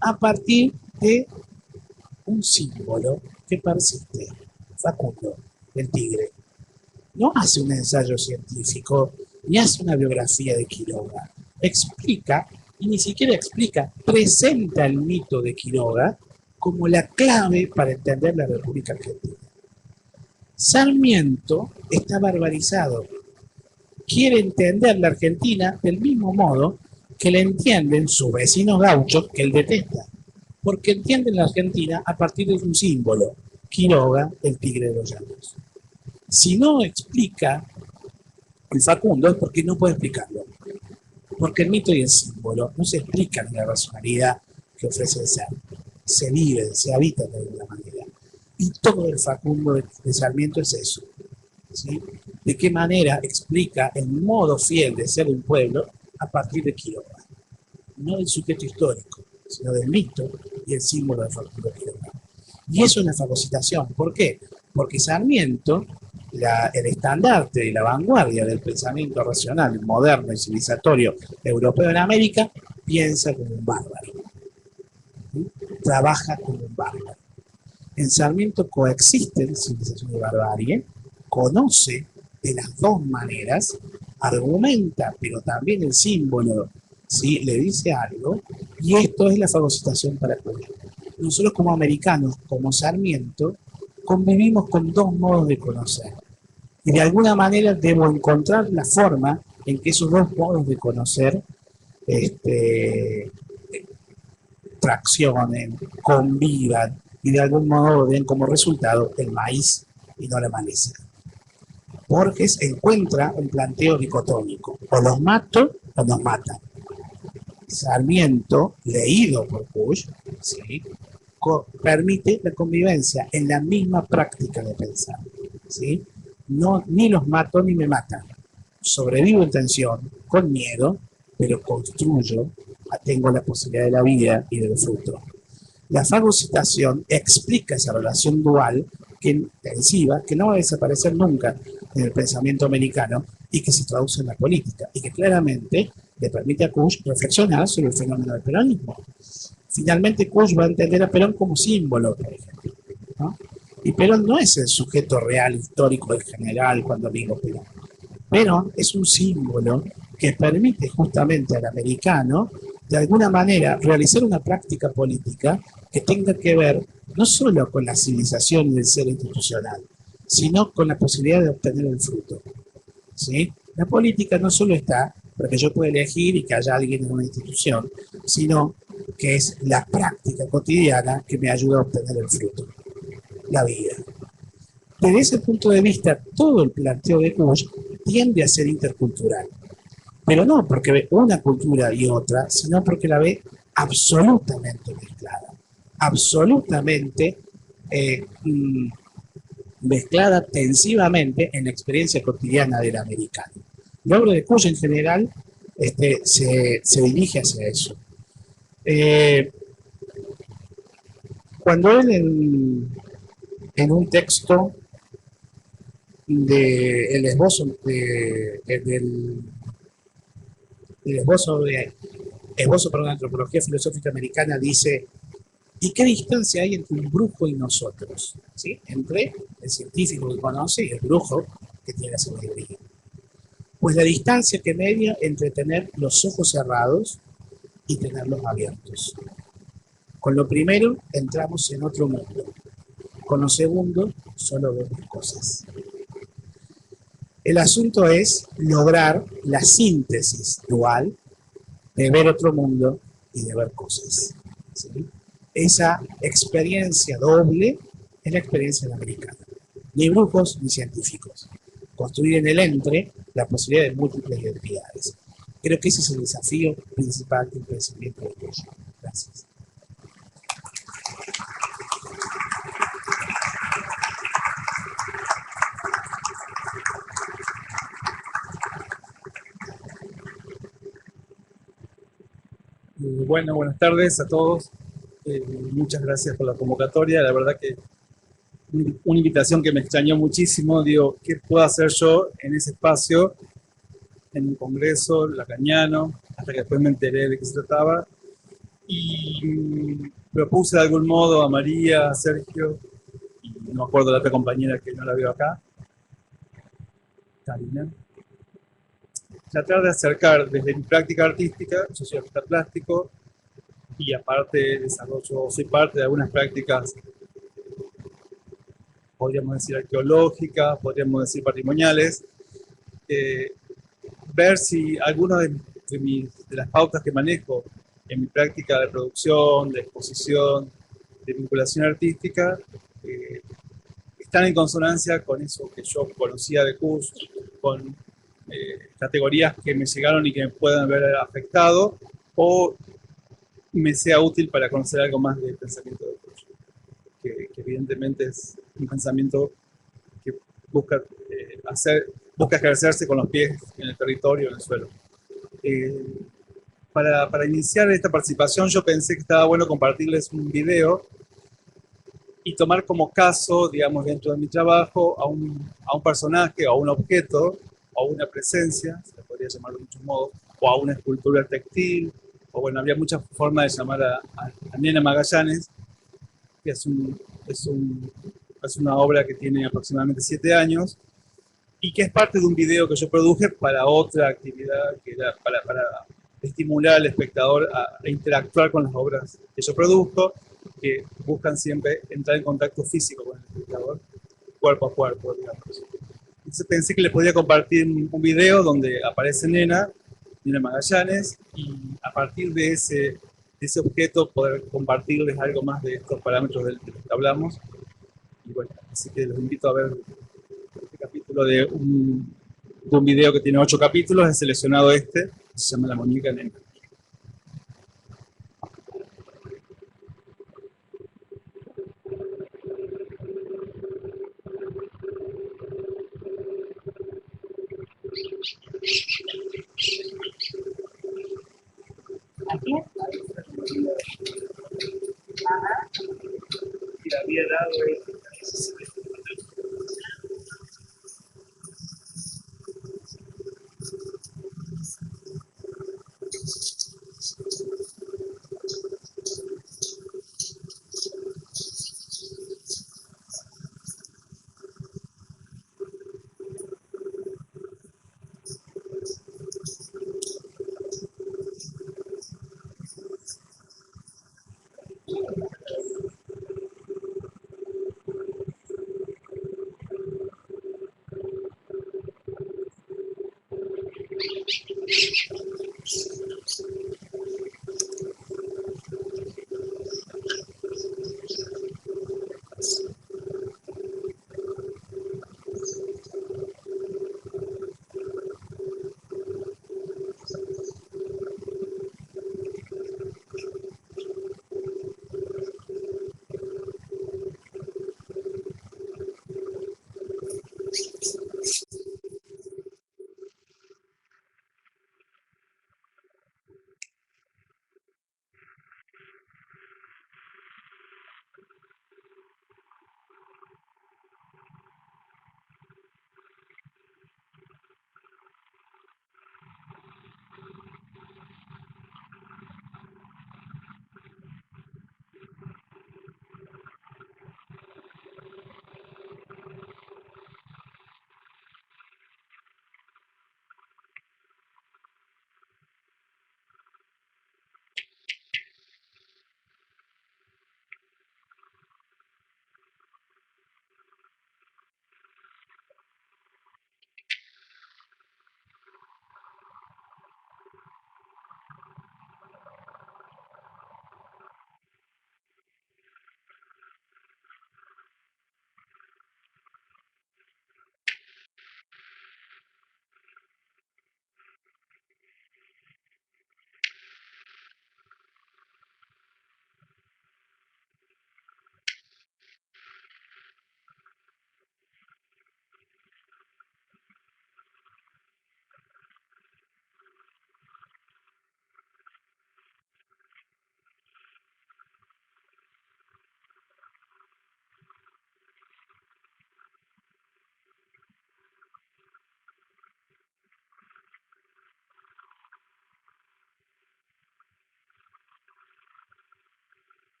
a partir de un símbolo que persiste, Facundo, el tigre. No hace un ensayo científico, ni hace una biografía de Quiroga. Explica, y ni siquiera explica, presenta el mito de Quiroga como la clave para entender la República Argentina. Sarmiento está barbarizado. Quiere entender la Argentina del mismo modo que le entienden sus vecinos gauchos que él detesta, porque entienden la Argentina a partir de un símbolo, Quiroga, el tigre de los llanos. Si no explica el Facundo es porque no puede explicarlo, porque el mito y el símbolo no se explican en la racionalidad que ofrece el ser, se viven, se habitan de alguna manera. Y todo el Facundo de Sarmiento es eso, ¿sí? De qué manera explica el modo fiel de ser un pueblo a partir de Quiroga, no del sujeto histórico, sino del mito y el símbolo de Facundo Quiroga. Y eso es una fagocitación. ¿Por qué? Porque Sarmiento, el estandarte de la vanguardia del pensamiento racional, moderno y civilizatorio europeo en América, piensa como un bárbaro. ¿Sí? Trabaja como un bárbaro. En Sarmiento coexisten civilización y barbarie, conoce de las dos maneras, argumenta, pero también el símbolo, ¿sí?, le dice algo, y esto es la fagocitación para Cuba. Nosotros como americanos, como Sarmiento, convivimos con dos modos de conocer. Y de alguna manera debo encontrar la forma en que esos dos modos de conocer traccionen, convivan, y de algún modo den como resultado el maíz y no la maleza. Borges encuentra un planteo dicotómico, o los mato o nos matan. Sarmiento, leído por Puig, ¿sí?, permite la convivencia en la misma práctica de pensar, ¿sí? No, ni los mato ni me matan. Sobrevivo en tensión, con miedo, pero construyo, tengo la posibilidad de la vida y del fruto. La fagocitación explica esa relación dual intensiva que no va a desaparecer nunca en el pensamiento americano y que se traduce en la política y que claramente le permite a Kusch reflexionar sobre el fenómeno del peronismo. Finalmente Kusch va a entender a Perón como símbolo, por ejemplo, ¿no? Y Perón no es el sujeto real, histórico, del general cuando digo Perón. Perón es un símbolo que permite justamente al americano, de alguna manera, realizar una práctica política que tenga que ver no solo con la civilización y el ser institucional, sino con la posibilidad de obtener el fruto, ¿sí? La política no solo está porque yo puedo elegir y que haya alguien en una institución, sino que es la práctica cotidiana que me ayuda a obtener el fruto, la vida. Desde ese punto de vista, todo el planteo de Kush tiende a ser intercultural, pero no porque ve una cultura y otra, sino porque la ve absolutamente mezclada, absolutamente eh, mezclada tensivamente en la experiencia cotidiana del americano. La obra de Kush en general se dirige hacia eso. Eh, Cuando él en un texto el esbozo del esbozo para una antropología filosófica americana dice: ¿y qué distancia hay entre un brujo y nosotros? ¿Sí? Entre el científico que conoce y el brujo que tiene la sabiduría. Pues la distancia que media entre tener los ojos cerrados y tenerlos abiertos. Con lo primero entramos en otro mundo. Con lo segundo solo vemos cosas. El asunto es lograr la síntesis dual de ver otro mundo y de ver cosas. ¿Sí? Esa experiencia doble es la experiencia de la americana. Ni brujos ni científicos. Construir en el entre la posibilidad de múltiples identidades. Creo que ese es el desafío principal del pensamiento de Kush. Gracias. Bueno, buenas tardes a todos. Muchas gracias por la convocatoria. La verdad que una invitación que me extrañó muchísimo. Digo, ¿qué puedo hacer yo en ese espacio, en un congreso lacaniano? Hasta que después me enteré de qué se trataba. Y propuse de algún modo a María, a Sergio, y no me acuerdo la otra compañera que no la veo acá, Karina, tratar de acercar desde mi práctica artística. Yo soy artista plástico, y aparte desarrollo, soy parte de algunas prácticas, podríamos decir arqueológicas, podríamos decir patrimoniales, ver si algunas de las pautas que manejo en mi práctica de producción, de exposición, de vinculación artística, están en consonancia con eso que yo conocía de Kush, con categorías que me llegaron y que me puedan haber afectado, o me sea útil para conocer algo más del pensamiento de Kush, que evidentemente es un pensamiento que busca busca ejercerse con los pies en el territorio, en el suelo. Para iniciar esta participación, yo pensé que estaba bueno compartirles un video y tomar como caso, digamos, dentro de mi trabajo, a un personaje, o a un objeto, o a una presencia, se le podría llamar de muchos modos, o a una escultura textil, o bueno, había muchas formas de llamar a Nena Magallanes, que es una obra que tiene aproximadamente 7 años, y que es parte de un video que yo produje para otra actividad, que era para estimular al espectador a interactuar con las obras que yo produzco, que buscan siempre entrar en contacto físico con el espectador, cuerpo a cuerpo, digamos. Entonces pensé que les podía compartir un video donde aparece Nena Magallanes, y a partir de ese objeto poder compartirles algo más de estos parámetros de los que hablamos. Y bueno, así que los invito a ver este capítulo de un video que tiene 8 capítulos. He seleccionado este, se llama La muñeca Nena. Aquí. Ajá. Y le había dado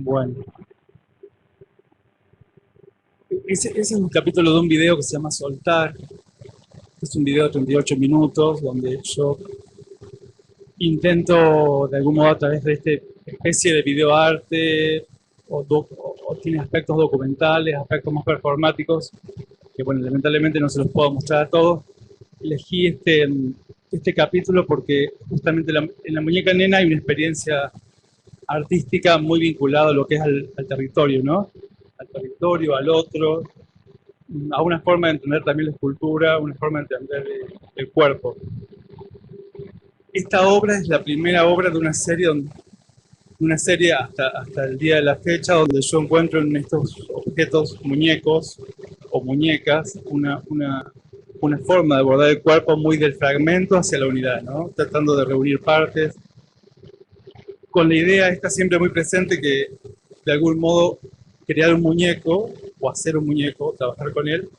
Bueno, ese es un capítulo de un video que se llama Soltar. Es un video de 38 minutos donde yo intento de algún modo a través de esta especie de videoarte o tiene aspectos documentales, aspectos más performáticos, que bueno, lamentablemente no se los puedo mostrar a todos. Elegí este capítulo porque justamente en la muñeca nena hay una experiencia artística muy vinculada a lo que es al territorio, ¿no? Al territorio, al otro, a una forma de entender también la escultura, una forma de entender el cuerpo. Esta obra es la primera obra de una serie hasta el día de la fecha donde yo encuentro en estos objetos, muñecos o muñecas, una forma de abordar el cuerpo muy del fragmento hacia la unidad, ¿no? Tratando de reunir partes, con la idea esta siempre muy presente que de algún modo crear un muñeco o hacer un muñeco, trabajar con él,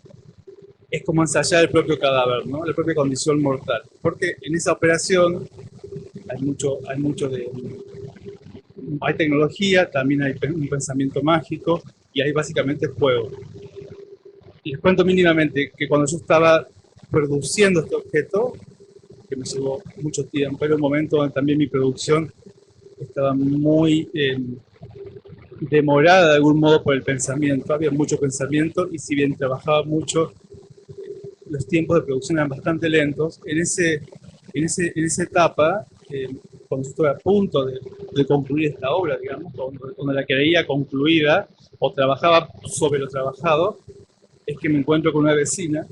es como ensayar el propio cadáver, ¿no? La propia condición mortal. Porque en esa operación hay tecnología, también hay un pensamiento mágico y hay básicamente juego. Y les cuento mínimamente que cuando yo estaba produciendo este objeto, que me llevó mucho tiempo, era un momento donde también mi producción estaba muy demorada de algún modo por el pensamiento, había mucho pensamiento y si bien trabajaba mucho, los tiempos de producción eran bastante lentos. En esa etapa, cuando yo estuve a punto de concluir esta obra, digamos, donde la creía concluida o trabajaba sobre lo trabajado, es que me encuentro con una vecina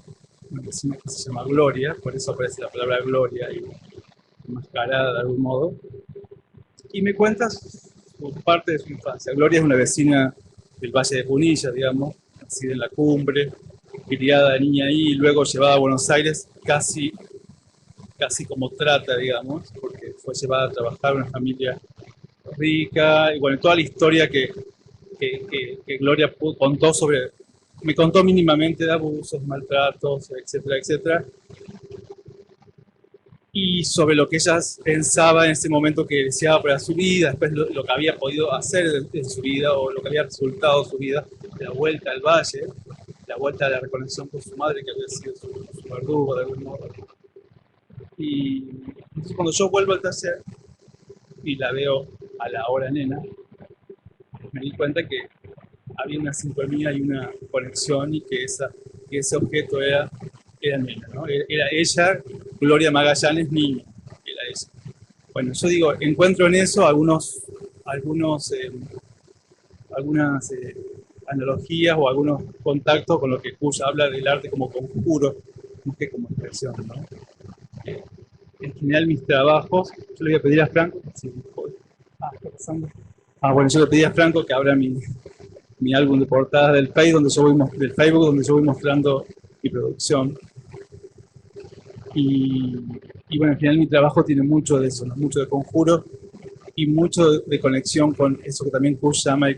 que se llama Gloria, por eso aparece la palabra Gloria y enmascarada de algún modo, y me cuenta parte de su infancia. Gloria es una vecina del Valle de Punilla, digamos, nacida en la Cumbre, criada de niña ahí y luego llevada a Buenos Aires casi como trata, digamos, porque fue llevada a trabajar en una familia rica, y bueno, toda la historia que Gloria contó me contó mínimamente de abusos, maltratos, etcétera, etcétera, y sobre lo que ella pensaba en ese momento que deseaba para su vida, después lo que había podido hacer en su vida o lo que había resultado de su vida, la vuelta al valle, la vuelta a la reconexión con su madre que había sido su verdugo de algún modo. Y entonces cuando yo vuelvo al taller y la veo a la hora nena, me di cuenta que había una sincronía y una conexión y que ese objeto era nena, ¿no? Era ella, Gloria Magallanes, niña, era ella. Bueno, yo digo, encuentro en eso algunas analogías o algunos contactos con lo que Kuya habla del arte como conjuro, más que como expresión, ¿no? En general mis trabajos, yo le voy a pedir a Franco, si, está pasando. Bueno, yo le pedí a Franco que abra mi álbum de portadas del Facebook donde yo voy mostrando mi producción. Y, y bueno, al final mi trabajo tiene mucho de eso, ¿no? Mucho de conjuro y mucho de conexión con eso que también Kush llama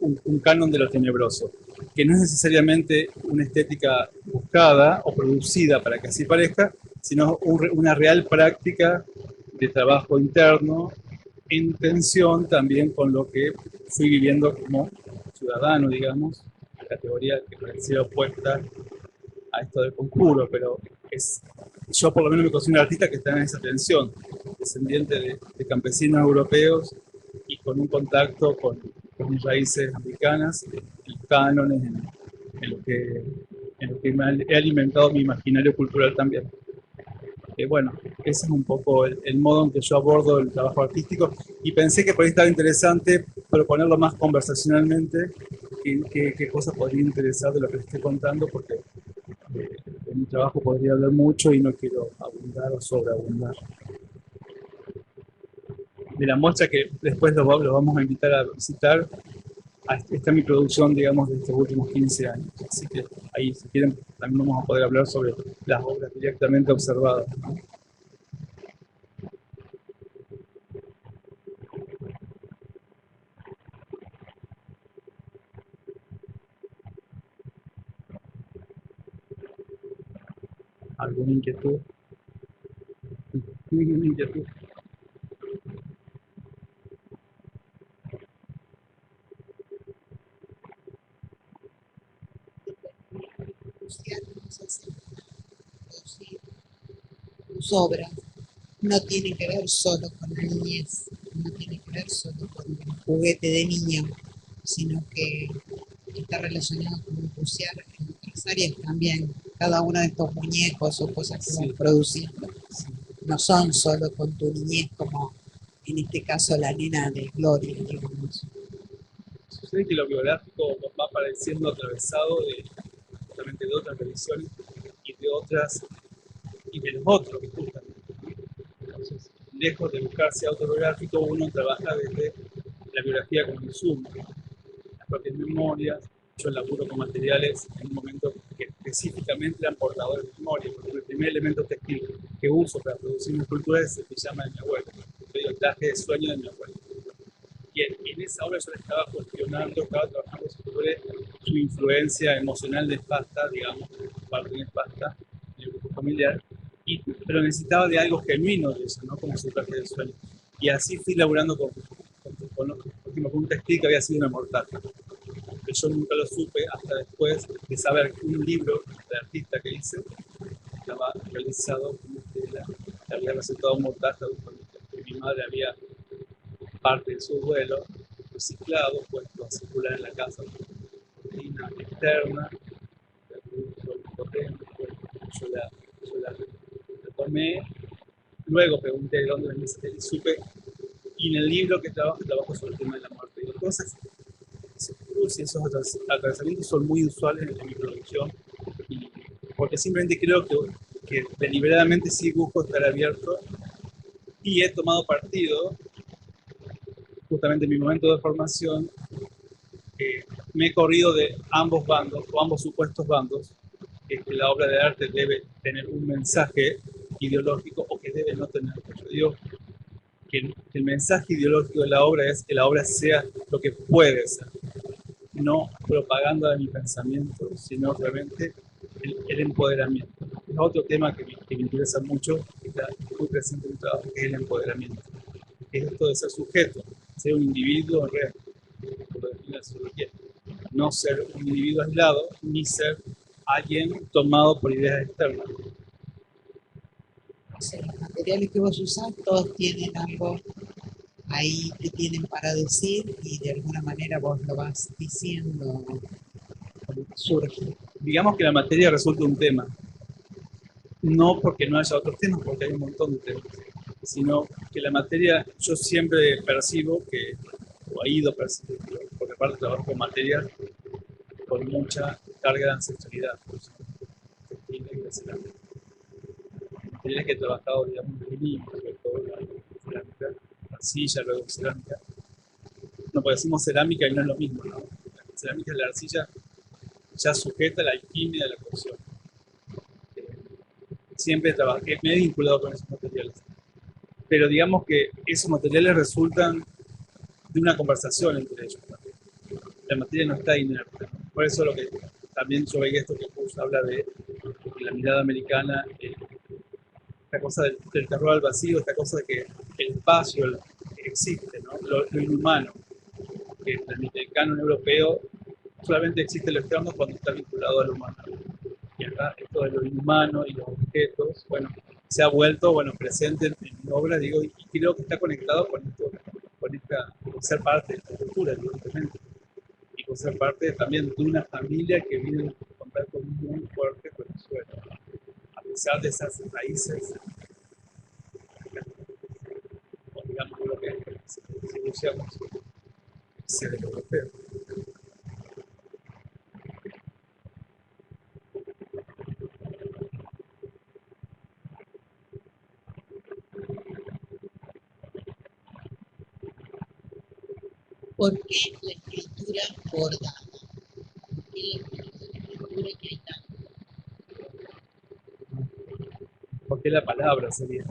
un canon de lo tenebroso, que no es necesariamente una estética buscada o producida para que así parezca, sino una real práctica de trabajo interno en tensión también con lo que fui viviendo como ciudadano, digamos, categoría que parecía opuesta a esto del conjuro, pero yo por lo menos me considero un artista que está en esa tensión, descendiente de campesinos europeos y con un contacto con mis raíces americanas, en los cánones, en lo que he alimentado mi imaginario cultural también. Bueno, ese es un poco el modo en que yo abordo el trabajo artístico y pensé que por ahí estaba interesante proponerlo más conversacionalmente, qué cosas podría interesar de lo que les estoy contando, porque de mi trabajo podría hablar mucho y no quiero abundar o sobreabundar. De la muestra que después lo vamos a invitar a visitar, está mi producción, digamos, de estos últimos 15 años. Así que ahí, si quieren, también vamos a poder hablar sobre las obras directamente observadas, ¿no? ¿Alguna inquietud? ¿Ninguna inquietud? crucial que nos hace producir tus obras no tiene que ver solo con la niñez, no tiene que ver solo con el juguete de niño, sino que está relacionado con crucial en otras áreas también. Cada uno de estos muñecos o cosas que vas produciendo no son solo con tu niñez, como en este caso la nena de Gloria, digamos. Sucede que lo biográfico va apareciendo atravesado justamente de otras revisiones y de otras y de los otros, justamente. Entonces, lejos de buscarse autobiográfico, uno trabaja desde la biografía como insumo, las propias memorias. Yo laburo con materiales en un momento que específicamente eran portadores de memoria, porque el primer elemento textil que uso para producir mi escultura es el pijama de mi abuelo, el traje de sueño de mi abuelo. Y en esa obra yo le estaba cuestionando, estaba trabajando sobre su influencia emocional nefasta, digamos, parte nefasta en el grupo familiar, pero necesitaba de algo genuino de eso, ¿no? Como su traje de sueño. Y así fui laburando con un textil que había sido una mortaja. Que yo nunca lo supe hasta después de saber que un libro de artista que hice estaba realizado con una tela que había resultado mortaja que mi madre había parte de su vuelo reciclado, puesto a circular en la casa, cortina externa, yo la tomé, luego pregunté de dónde venía ese y supe, y en el libro que trabajo sobre el tema de la muerte. Y entonces, esos atravesamientos son muy usuales en mi producción, porque simplemente creo que deliberadamente sí busco estar abierto y he tomado partido justamente en mi momento de formación. Me he corrido de ambos bandos o ambos supuestos bandos, que la obra de arte debe tener un mensaje ideológico o que debe no tener. Yo digo que el mensaje ideológico de la obra es que la obra sea lo que puede ser, no propaganda de mi pensamiento, sino realmente el empoderamiento. Es otro tema que me interesa mucho, que está muy presente en mi trabajo, que es el empoderamiento. Es esto de ser sujeto, ser un individuo real, por definir la sociología. No ser un individuo aislado, ni ser alguien tomado por ideas externas. O sea, los materiales que vos usás, todos tienen algo ahí que tienen para decir y de alguna manera vos lo vas diciendo, surge. Digamos que la materia resulta un tema, no porque no haya otros temas, porque hay un montón de temas, sino que la materia yo siempre percibo que, o he ido percibiendo, porque aparte trabajo con materias con mucha carga de ancestralidad, materiales que he trabajado, digamos, desde niño, sobre todo la cerámica, arcilla, luego cerámica. No, pues decimos cerámica y no es lo mismo, ¿no? La cerámica es la arcilla ya sujeta a la alquimia de la cocción. Siempre trabajé, me he vinculado con esos materiales. Pero digamos que esos materiales resultan de una conversación entre ellos. La materia no está inerte. Por eso lo que también yo veía esto que Push habla de la mirada americana, esta cosa del terror al vacío, esta cosa de que el espacio existe, ¿no? Lo inhumano, que en el canon europeo solamente existe lo externo cuando está vinculado al humano. Y acá esto de lo inhumano y los objetos, bueno, se ha vuelto, bueno, presente en mi obra, digo, y creo que está conectado con esto, con ser parte de esta cultura, evidentemente, y con ser parte también de una familia que vive en contacto muy fuerte con el suelo, a pesar de esas raíces, o digamos, lo que si buscamos ser el europeo. ¿Por qué la escritura bordada? ¿Por qué la escritura que hay tanto? ¿Por qué la palabra sería?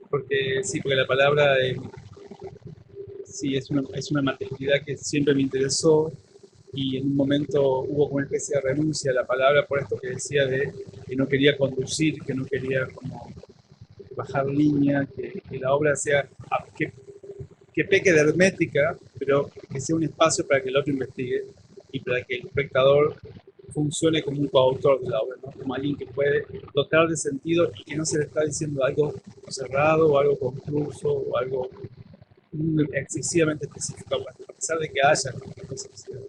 Porque sí, porque la palabra sí es una materialidad que siempre me interesó y en un momento hubo como una especie de renuncia a la palabra por esto que decía de que no quería conducir, que no quería como bajar línea, que la obra sea, que peque de hermética, pero que sea un espacio para que el otro investigue y para que el espectador funcione como un coautor de la obra, ¿no? Como alguien que puede dotar de sentido y que no se le está diciendo algo cerrado o algo concluso o algo excesivamente específico, a pesar de que haya especificidad.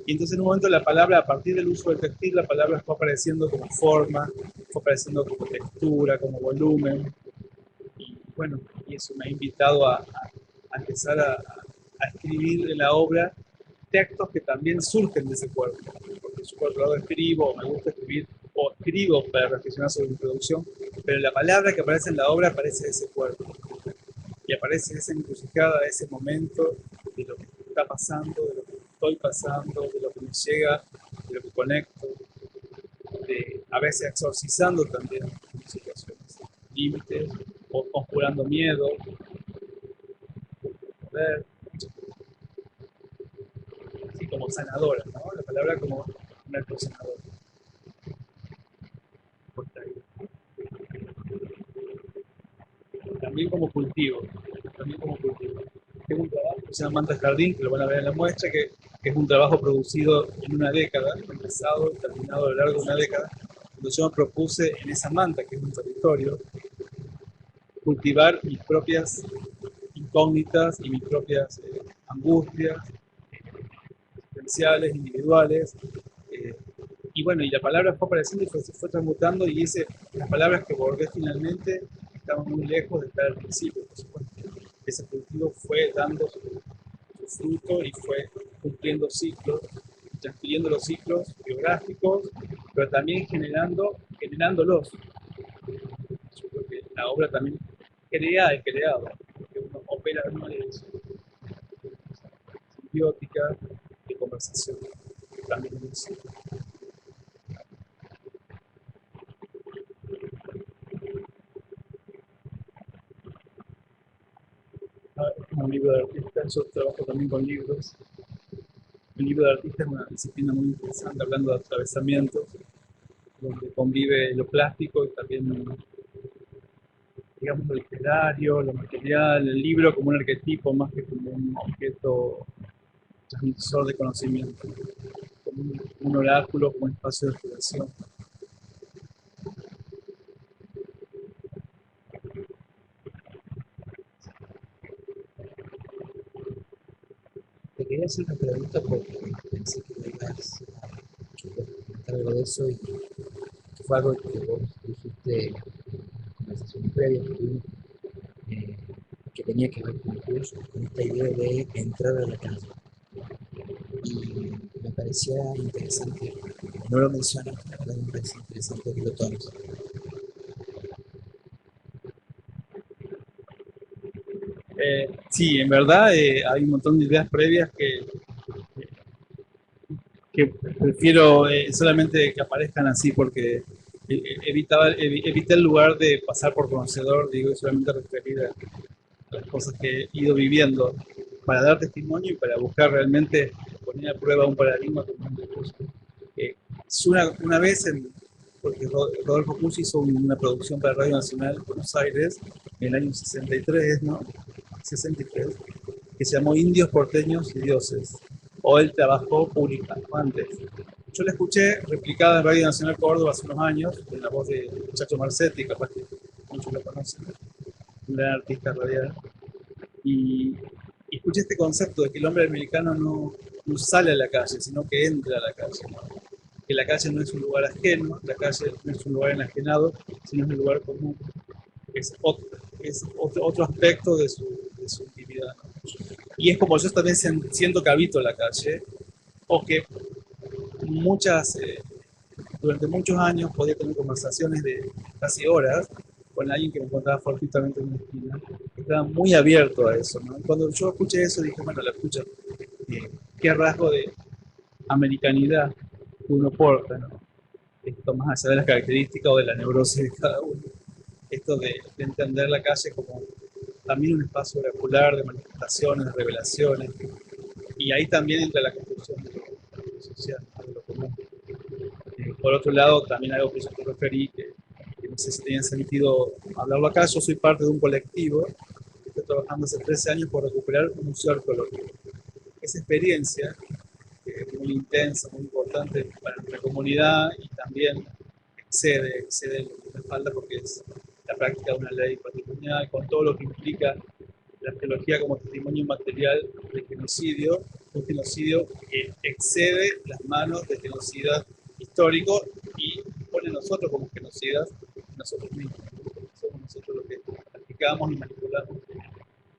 Y entonces en un momento la palabra, a partir del uso del textil, la palabra fue apareciendo como forma, fue apareciendo como textura, como volumen. Y bueno, y eso me ha invitado a empezar a escribir en la obra textos que también surgen de ese cuerpo. Porque yo por otro lado escribo, o me gusta escribir, o escribo para reflexionar sobre mi producción, pero la palabra que aparece en la obra aparece de ese cuerpo. Y aparece esa encrucijada, ese momento de lo que está pasando, de lo que estoy pasando, de lo que me llega, de lo que conecto, de a veces exorcizando también situaciones, límites, o conjurando miedo, poder, así como sanadora, ¿no? La palabra como un acto sanador. También como cultivo, también como cultivo. Tengo un trabajo que se llama Manta Jardín, que lo van a ver en la muestra, que es un trabajo producido en una década, empezado y terminado a lo largo de una década, donde yo me propuse en esa manta, que es un territorio, cultivar mis propias incógnitas y mis propias angustias existenciales, individuales. Y bueno, y la palabra fue apareciendo y se fue transmutando, y las palabras que bordé finalmente estaban muy lejos de estar al principio, por supuesto. Ese cultivo fue dando su fruto y fue cumpliendo ciclos, transfiriendo los ciclos biográficos, pero también generándolos. Yo creo que la obra también crea el creado, porque uno opera en una dirección simbiótica de conversación. También es como un libro de artista. Yo trabajo también con libros. El libro de artista es una disciplina muy interesante, hablando de atravesamientos, donde convive lo plástico y también, digamos, lo literario, lo material, el libro como un arquetipo más que como un objeto transmisor de conocimiento, como un oráculo, como un espacio de reflexión. Te quería hacer una pregunta porque pensé que me ibas a comentar algo de eso y fue algo que vos dijiste en las conversaciones previas que tuvimos, eh, que tenía que ver con el curso, con esta idea de entrar a la calle. Y me parecía interesante, no lo mencionas, la verdad me parece interesante que lo tomes. Sí, en verdad hay un montón de ideas previas que prefiero solamente que aparezcan así, porque evité el lugar de pasar por conocedor, digo, y solamente referir a las cosas que he ido viviendo para dar testimonio y para buscar realmente poner a prueba un paradigma como un discurso. Una vez, porque Rodolfo Pucci hizo una producción para Radio Nacional de Buenos Aires en el año 63, ¿no? 63, que se llamó Indios, Porteños y Dioses. O él trabajó publicando antes. Yo la escuché replicada en Radio Nacional Córdoba hace unos años, en la voz de Chacho Marcetti, capaz que muchos lo conocen, un gran artista radial. Y escuché este concepto de que el hombre americano no sale a la calle, sino que entra a la calle, ¿no? Que la calle no es un lugar ajeno, la calle no es un lugar enajenado, sino es un lugar común. Es otro aspecto de su intimidad, ¿no? Y es como yo también siento que habito la calle, o que durante muchos años podía tener conversaciones de casi horas con alguien que me encontraba fortuitamente en una esquina. Estaba muy abierto a eso, ¿no? Y cuando yo escuché eso dije, bueno, la escucha, qué rasgo de americanidad que uno porta, ¿no? Esto más allá de las características o de la neurosis de cada uno. Esto de entender la calle como también un espacio oracular de manifestaciones, de revelaciones, y ahí también entra la construcción de lo social, de lo común. Por otro lado, también algo que yo te referí, que no sé si tenía sentido hablarlo acá, yo soy parte de un colectivo que estoy trabajando hace 13 años por recuperar un museo arqueológico. Esa experiencia, que muy intensa, muy importante para nuestra comunidad y también excede lo que nos falta porque es la práctica de una ley patrimonial con todo lo que implica la arqueología como testimonio material del genocidio, un genocidio que excede las manos de genocidas históricos y pone a nosotros como genocidas nosotros mismos. Somos nosotros los que practicamos y manipulamos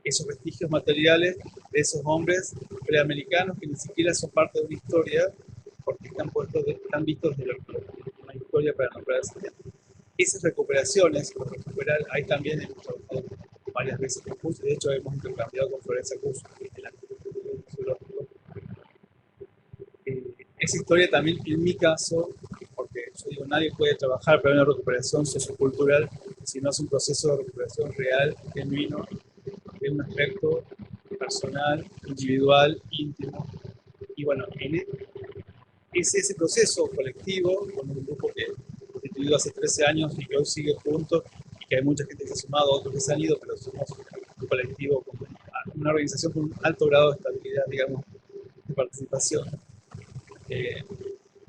esos vestigios materiales de esos hombres preamericanos que ni siquiera son parte de una historia porque están vistos de una historia para nombrar ese tiempo. Esas recuperaciones, por recuperar, hay también hemos trabajado varias veces con Cus, de hecho hemos intercambiado con Florencia Cus en la zoológico. Esa historia también, en mi caso, porque yo digo, nadie puede trabajar para una recuperación sociocultural si no es un proceso de recuperación real, genuino, de un aspecto personal, individual, íntimo. Y bueno, es ese proceso colectivo con un grupo que constituido hace 13 años y que hoy sigue juntos y que hay mucha gente que se ha sumado, otros que se han ido, pero somos un colectivo, una organización con un alto grado de estabilidad, digamos, de participación.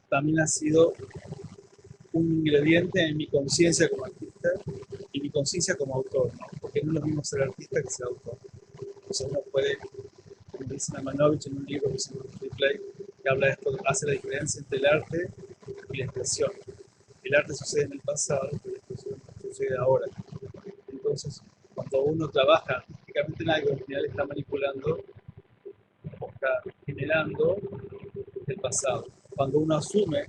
También ha sido un ingrediente en mi conciencia como artista y mi conciencia como autor, ¿no? Porque no es lo mismo ser artista que ser autor. O sea, uno puede, como dice Namanovich en un libro que se llama Replay, que habla de esto, hace la diferencia entre el arte y la expresión. El arte sucede en el pasado y la expresión sucede ahora. Entonces, cuando uno trabaja artísticamente en algo, al final está manipulando o está generando el pasado. Cuando uno asume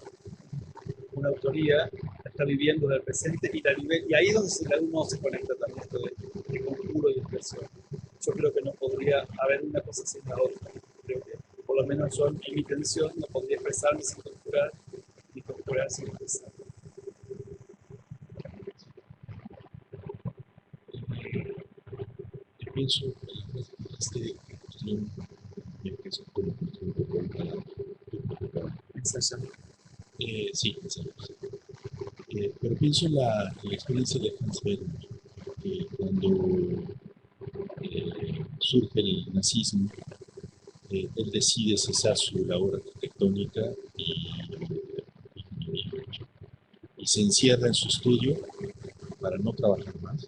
una autoría, la está viviendo del presente y la vive, y ahí es donde uno se conecta también esto de conjuro y expresión. Yo creo que no podría haber una cosa sin la otra. Creo que, por lo menos yo, en mi intención, no podría expresarme sin conjurar, ni conjurar sin expresar. Yo pienso que este cuestión que es como cuestión para Ensayar. sí, exacto. Pero pienso en la experiencia de Hans Bergman, que cuando surge el nazismo, él decide cesar su labor arquitectónica y se encierra en su estudio para no trabajar más,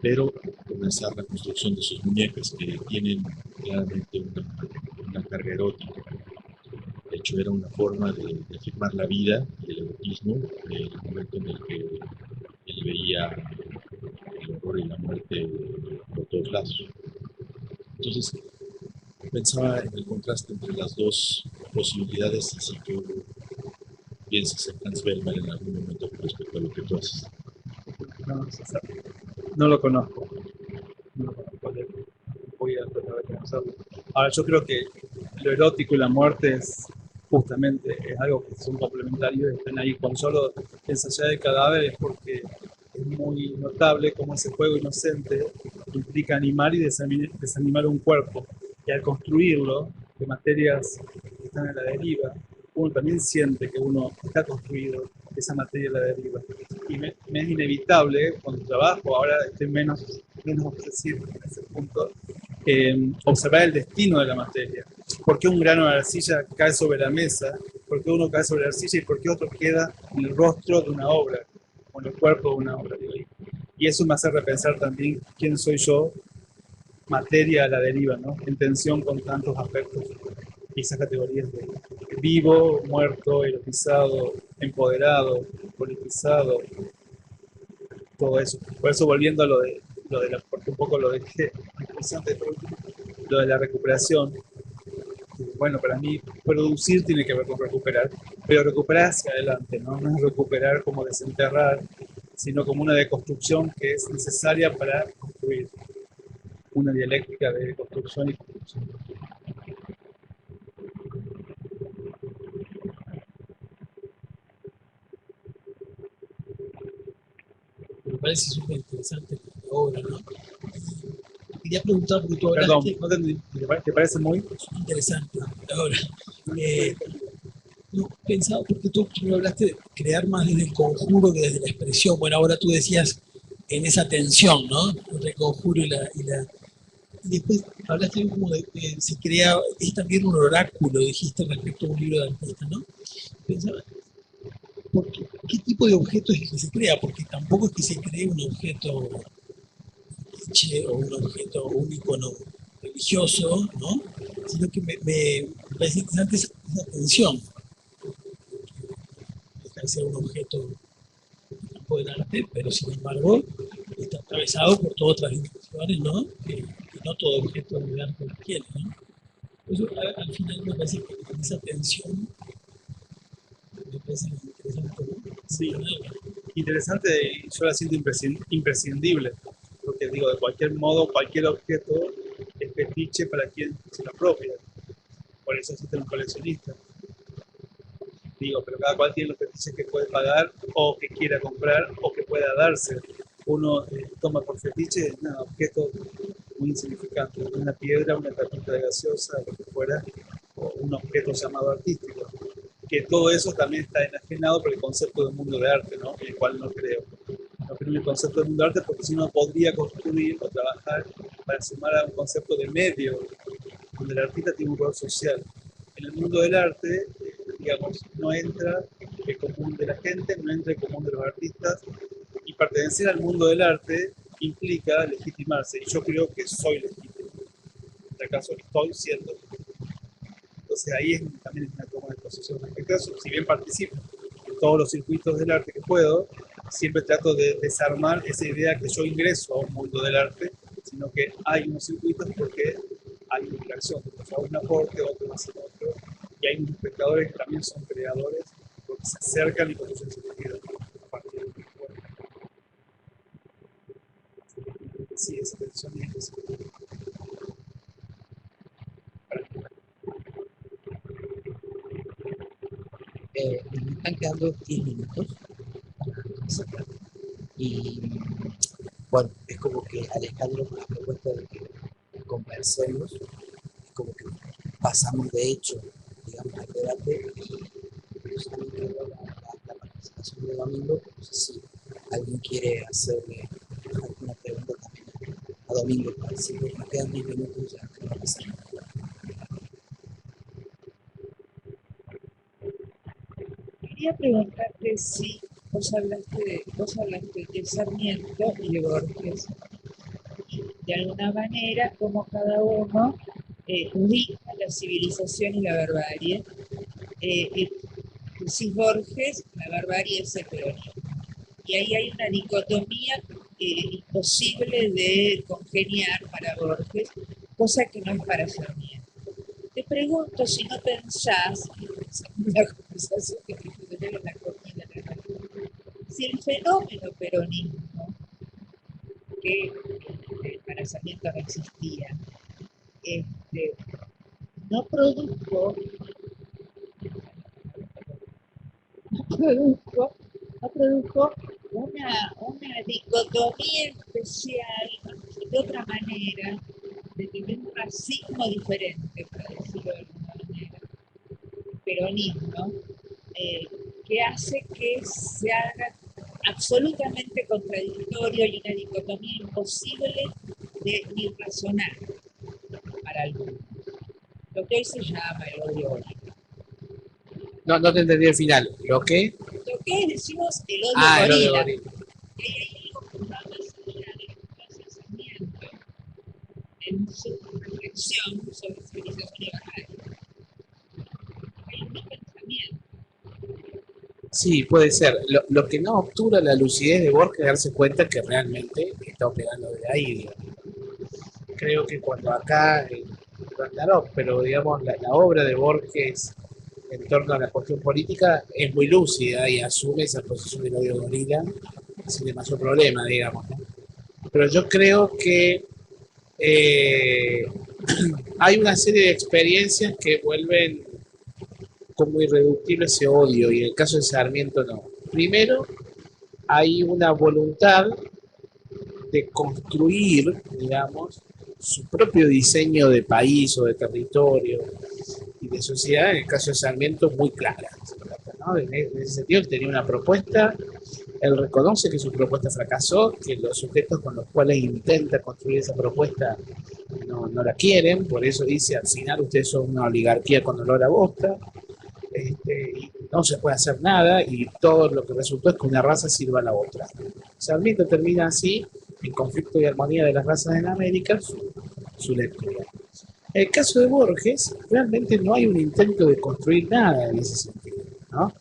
pero comenzar la construcción de sus muñecas que tienen claramente una carga erótica. De hecho, era una forma de afirmar la vida y el erotismo en el momento en el que él veía el horror y la muerte por todos lados. Entonces, pensaba en el contraste entre las dos posibilidades y si tú piensas en Hans Bergman en algún momento con respecto a lo que tú haces. No lo conozco. Voy a tratar de conocerlo. Ahora, yo creo que lo erótico y la muerte es justamente algo que son complementarios y están ahí. Cuando yo lo ensayé de cadáver es porque es muy notable cómo ese juego inocente implica animar y desanimar un cuerpo. Y al construirlo de materias que están a la deriva, uno también siente que uno está construido de esa materia a la deriva. Y me es inevitable, cuando trabajo, ahora estoy menos obsesivo en ese punto, observar el destino de la materia. ¿Por qué un grano de arcilla cae sobre la mesa? ¿Por qué uno cae sobre la arcilla y por qué otro queda en el rostro de una obra? O en el cuerpo de una obra. Y eso me hace repensar también quién soy yo, materia a la deriva, ¿no? En tensión con tantos aspectos y esas categorías de vivo, muerto, erotizado, empoderado, politizado, todo eso. Por eso volviendo a lo de la, porque un poco lo dejé, lo de la recuperación. Bueno, para mí producir tiene que ver con recuperar, pero recuperar hacia adelante, ¿no? No es recuperar como desenterrar, sino como una deconstrucción que es necesaria para construir una dialéctica de construcción y construcción. Me parece súper interesante la obra, ¿no? Quería preguntar, porque tú Perdón, hablaste... ¿no te parece muy? Interesante ahora. No, pensaba porque tú primero hablaste de crear más desde el conjuro que desde la expresión. Bueno, ahora tú decías en esa tensión, ¿no? Entre el conjuro y Y después hablaste como de que se crea, es también un oráculo, dijiste respecto a un libro de artista, ¿no? Pensaba, ¿qué tipo de objeto es el que se crea? Porque tampoco es que se cree un objeto cliché o un objeto, un icono religioso, ¿no? Sino que me parece interesante esa tensión, deja de ser un objeto del campo del arte, pero sin embargo está atravesado por todas otras dimensiones, ¿no? Que no todo objeto del arte lo tiene, ¿no? Por eso al final me parece que esa tensión me parece interesante, ¿no? Sí, interesante y yo la siento imprescindible, porque digo, de cualquier modo, cualquier objeto es fetiche para quien se lo apropia. Por eso existen los coleccionistas. Digo, pero cada cual tiene los fetiches que puede pagar o que quiera comprar o que pueda darse. Uno toma por fetiche un objeto muy insignificante, una piedra, una tapita de gaseosa, lo que fuera, o un objeto llamado artístico. Que todo eso también está enajenado por el concepto de mundo de arte, ¿no? En el cual no creo. No creo en el concepto de mundo de arte porque si no podría construir o trabajar para sumar a un concepto de medio, donde el artista tiene un rol social. En el mundo del arte, digamos, no entra el común de la gente, no entra el común de los artistas, y pertenecer al mundo del arte implica legitimarse, y yo creo que soy legítimo. En este caso, estoy siendo legítimo. Entonces ahí también es una toma de posición respecto a eso. Si bien participo en todos los circuitos del arte que puedo, siempre trato de desarmar esa idea que yo ingreso a un mundo del arte, sino que hay unos circuitos porque hay una interacción. Yo hago un aporte, otro hace otro, y hay unos espectadores que también son creadores porque se acercan y conocen su vida a partir de un juego. Sí, esa tensión es necesaria. Me están quedando 10 minutos para cerrar. Y bueno, es como que Alejandro con la propuesta de que conversemos, es como que pasamos de hecho, digamos, al debate y yo también quiero la participación de Domingo, no sé si alguien quiere hacerle alguna pregunta también a Domingo, así que nos quedan 10 minutos ya. Quería preguntarte si vos hablaste de Sarmiento y de Borges, y de alguna manera cómo cada uno ubica la civilización y la barbarie. Decís Borges, la barbarie es el peronismo. Y ahí hay una dicotomía imposible de congeniar para Borges, cosa que no es para Sarmiento. Te pregunto si no pensás, en la conversación que tuvimos en la comida, si el fenómeno peronismo, que para Sarmiento no existía, este, no produjo, no produjo una dicotomía especial de otra manera, de tener un racismo diferente, para decirlo de alguna manera, peronismo, que hace que se haga absolutamente contradictorio y una dicotomía imposible de ni razonar para algunos. Lo que hoy se llama el odio gorila. No, no te entendí el final. ¿Lo qué? Lo que decimos el odio El odio gorila. gorila. Que hay algo que va más allá de lo que hace Sarmiento en su reflexión sobre civilización y barbarie. Hay un pensamiento. Sí, puede ser. Lo que no obtura la lucidez de Borges es darse cuenta que realmente está operando de ahí, digamos. Creo que cuando acá, Ragnarok, pero digamos la obra de Borges en torno a la cuestión política es muy lúcida y asume esa posición del odio gorila sin demasiado problema, digamos, ¿no? Pero yo creo que hay una serie de experiencias que vuelven como irreductible ese odio y en el caso de Sarmiento no. Primero, hay una voluntad de construir, digamos, su propio diseño de país o de territorio y de sociedad, en el caso de Sarmiento, muy clara, ¿no? En ese sentido, él tenía una propuesta Él reconoce que su propuesta fracasó, que los sujetos con los cuales intenta construir esa propuesta no la quieren, por eso dice, al final ustedes son una oligarquía con olor a bosta, y no se puede hacer nada, y todo lo que resultó es que una raza sirva a la otra. Sarmiento termina así, en conflicto y armonía de las razas en América, su lectura. En el caso de Borges, realmente no hay un intento de construir nada en ese sentido, ¿no?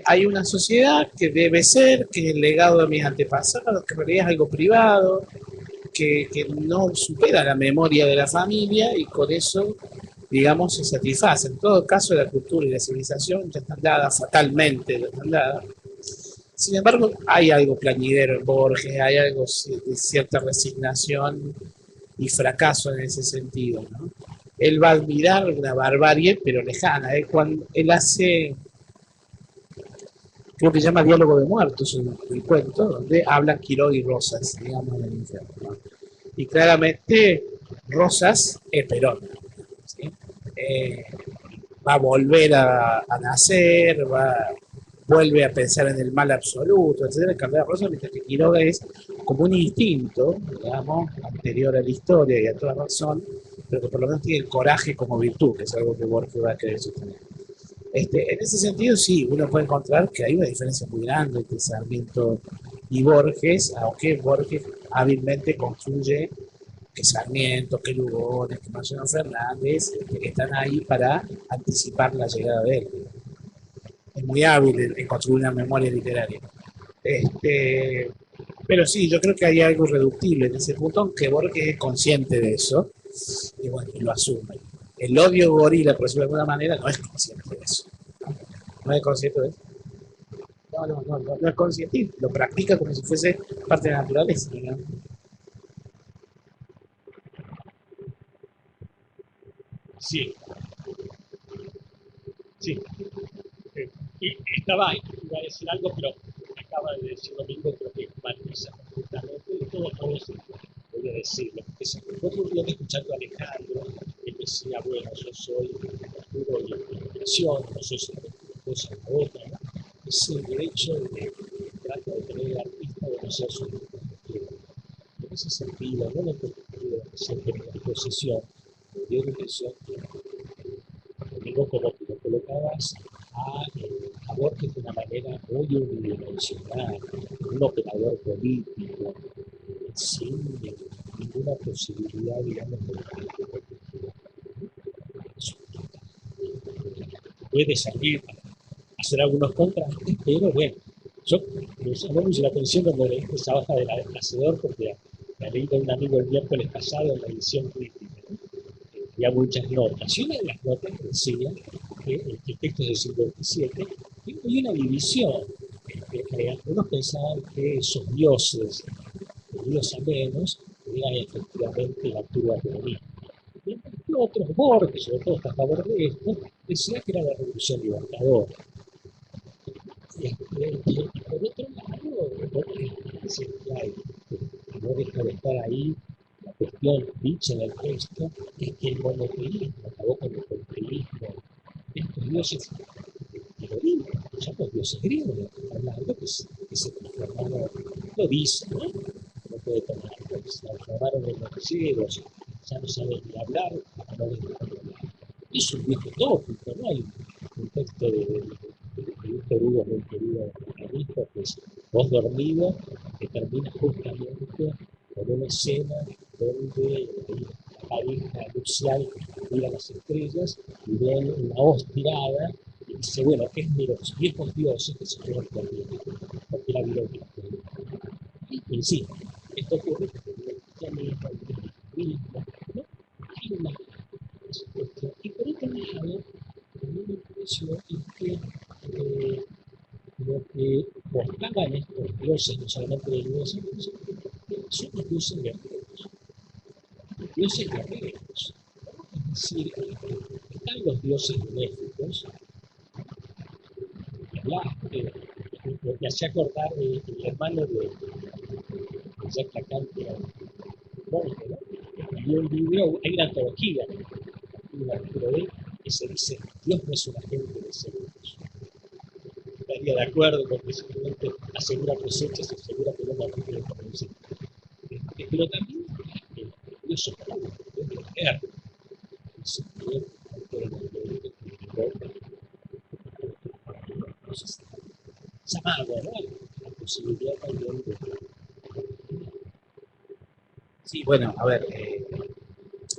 Hay una sociedad que debe ser, que es el legado de mis antepasados, que en realidad es algo privado, que no supera la memoria de la familia y con eso, digamos, se satisface. En todo caso, la cultura y la civilización ya están dadas, fatalmente ya están dadas. Sin embargo, hay algo plañidero en Borges, hay algo de cierta resignación y fracaso en ese sentido, ¿no? Él va a admirar una barbarie, pero lejana. Cuando él hace, creo que se llama Diálogo de Muertos, el cuento, donde hablan Quiroga y Rosas, digamos, del infierno, ¿no? Y claramente Rosas es Perón, ¿sí? Va a volver a nacer, vuelve a pensar en el mal absoluto, etcétera, cambiar Rosas, mientras que Quiroga es como un instinto, digamos, anterior a la historia y a toda razón, pero que por lo menos tiene el coraje como virtud, que es algo que Borges va a querer sostener. En ese sentido, sí, uno puede encontrar que hay una diferencia muy grande entre Sarmiento y Borges, aunque Borges hábilmente construye que Sarmiento, que Lugones, que Mariano Fernández, que están ahí para anticipar la llegada de él. Es muy hábil en construir una memoria literaria. Pero sí, yo creo que hay algo irreductible en ese punto, aunque Borges es consciente de eso, y bueno, y lo asume. El odio gorila, por decirlo de alguna manera, no es consciente de eso. No es consciente de eso. No es consciente, lo practica como si fuese parte de la naturaleza, digamos. Sí, sí. Y iba a decir algo, pero acaba de decir lo mismo, creo que matiza completamente. De todos modos, voy a decirlo. Nosotros lo que escuchando a Alejandro, él decía, bueno, yo soy puro de la inspiración, no soy solamente una cosa o la otra, ¿no? Es el derecho de trata de tener el artista de no ser su en ese sentido, no en el sentido de siempre en la posesión, yo creo que son, digo, como que lo colocabas a Borges de una manera muy unidimensional, un operador político, sin ninguna posibilidad, digamos, de puede salir para hacer algunos contrastes, pero bueno, yo me llamó mucho la atención cuando leí esa hoja del hacedor, porque la leí con un amigo el miércoles pasado en la edición crítica, ¿no? Había muchas notas, y una de las notas decía que el texto es del 57, y hay una división. Algunos pensaban que esos dioses, unidos a menos, eran efectivamente la turba peronista. Mientras que otros, Borges, sobre todo está a favor de esto, decía que era la revolución libertadora. Y por otro lado, dice que no deja de estar ahí la cuestión dicha en el texto, es que el monoteísmo acabó con el politeísmo. Estos dioses heroínos, ya los dioses griegos, de los que está hablando, que se transformaron, lo dice, ¿no? No puede tomar, se transformaron en los griegos, ya no saben ni hablar, no les dejan hablar. Es un viejo tópico, ¿no? Hay un texto de Víctor Hugo, muy querido pianista, que es Voz dormido, que termina justamente con una escena donde la pareja nupcial mira las estrellas y ven una hoz tirada y dice, bueno, es de los viejos dioses que se fueron perdiendo, porque la vieron que la perdieron. Y insisto, esto ocurre porque el cristianismo, el cristianismo, ¿no? Hay una cuestión. Y por otro lado, también me pareció que lo que mostraban estos dioses, no solamente de dioses, son los dioses guerreros. Dioses guerreros. Es decir, están los dioses benéficos, me hacía acordar el hermano de Jacques Lacan, que era un monje, ¿no? Escribió un libro, hay una antología, un artículo de él, que se dice, Dios no es un agente de cerebros. estaría de acuerdo porque simplemente asegura cosechas y asegura que no va a poder producir. Pero también eso para vender, llamado, ¿no? La posibilidad también de Sí, bueno, a ver,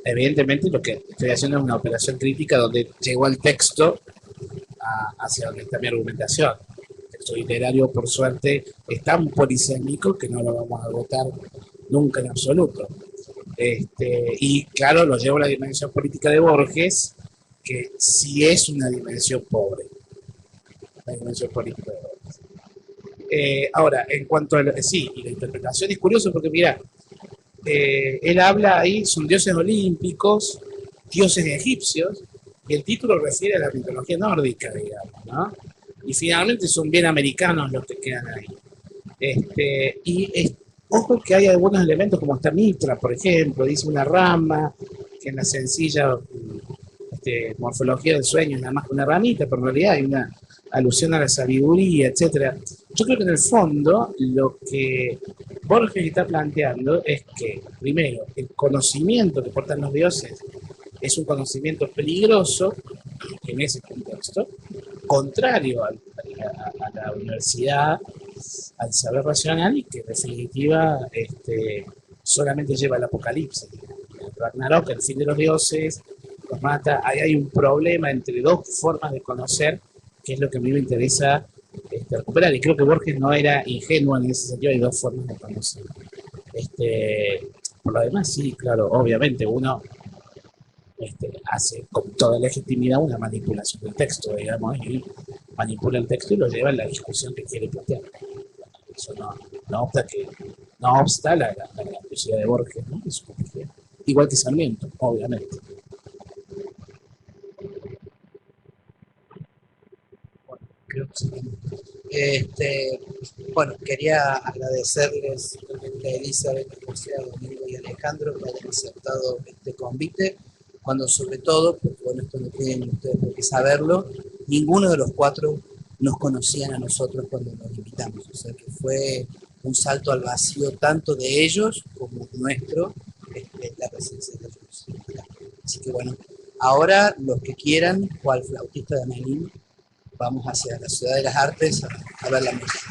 evidentemente lo que estoy haciendo es una operación crítica donde llegó el texto hacia donde está mi argumentación. El texto literario, por suerte, es tan polisémico que no lo vamos a agotar nunca en absoluto. Y claro, lo llevo a la dimensión política de Borges, que sí es una dimensión pobre, la dimensión política de Borges. Ahora, en cuanto a sí, y la interpretación es curioso porque, mira, él habla ahí, son dioses olímpicos, dioses egipcios, y el título refiere a la mitología nórdica, digamos, ¿no? Y finalmente son bien americanos los que quedan ahí. Ojo que hay algunos elementos, como está Mitra, por ejemplo, dice una rama, que en la sencilla morfología del sueño es nada más que una ramita, pero en realidad hay una alusión a la sabiduría, etcétera. Yo creo que en el fondo lo que Borges está planteando es que, primero, el conocimiento que portan los dioses es un conocimiento peligroso en ese contexto, contrario a la universidad, al saber racional, y que en definitiva solamente lleva al apocalipsis. El Ragnarok, el fin de los dioses, los mata. Ahí hay un problema entre dos formas de conocer, que es lo que a mí me interesa recuperar. Y creo que Borges no era ingenuo en ese sentido, hay dos formas de conocer. Por lo demás, sí, claro, obviamente uno hace con toda legitimidad una manipulación del texto, digamos, y manipula el texto y lo lleva en la discusión que quiere plantear. Eso no obsta la grandiosidad de Borges, ¿no? Es igual que Sarmiento, obviamente. Creo que sí. Bueno, quería agradecerles a Elizabeth, José, a Domingo y a Alejandro que hayan aceptado este convite, cuando sobre todo, porque bueno, esto no tienen ustedes por qué saberlo, ninguno de los cuatro nos conocían a nosotros cuando nos invitamos, o sea que fue un salto al vacío tanto de ellos como nuestro, la presencia de ellos. Así que bueno, ahora los que quieran, cual flautista de Melín, vamos hacia la Ciudad de las Artes a ver la música.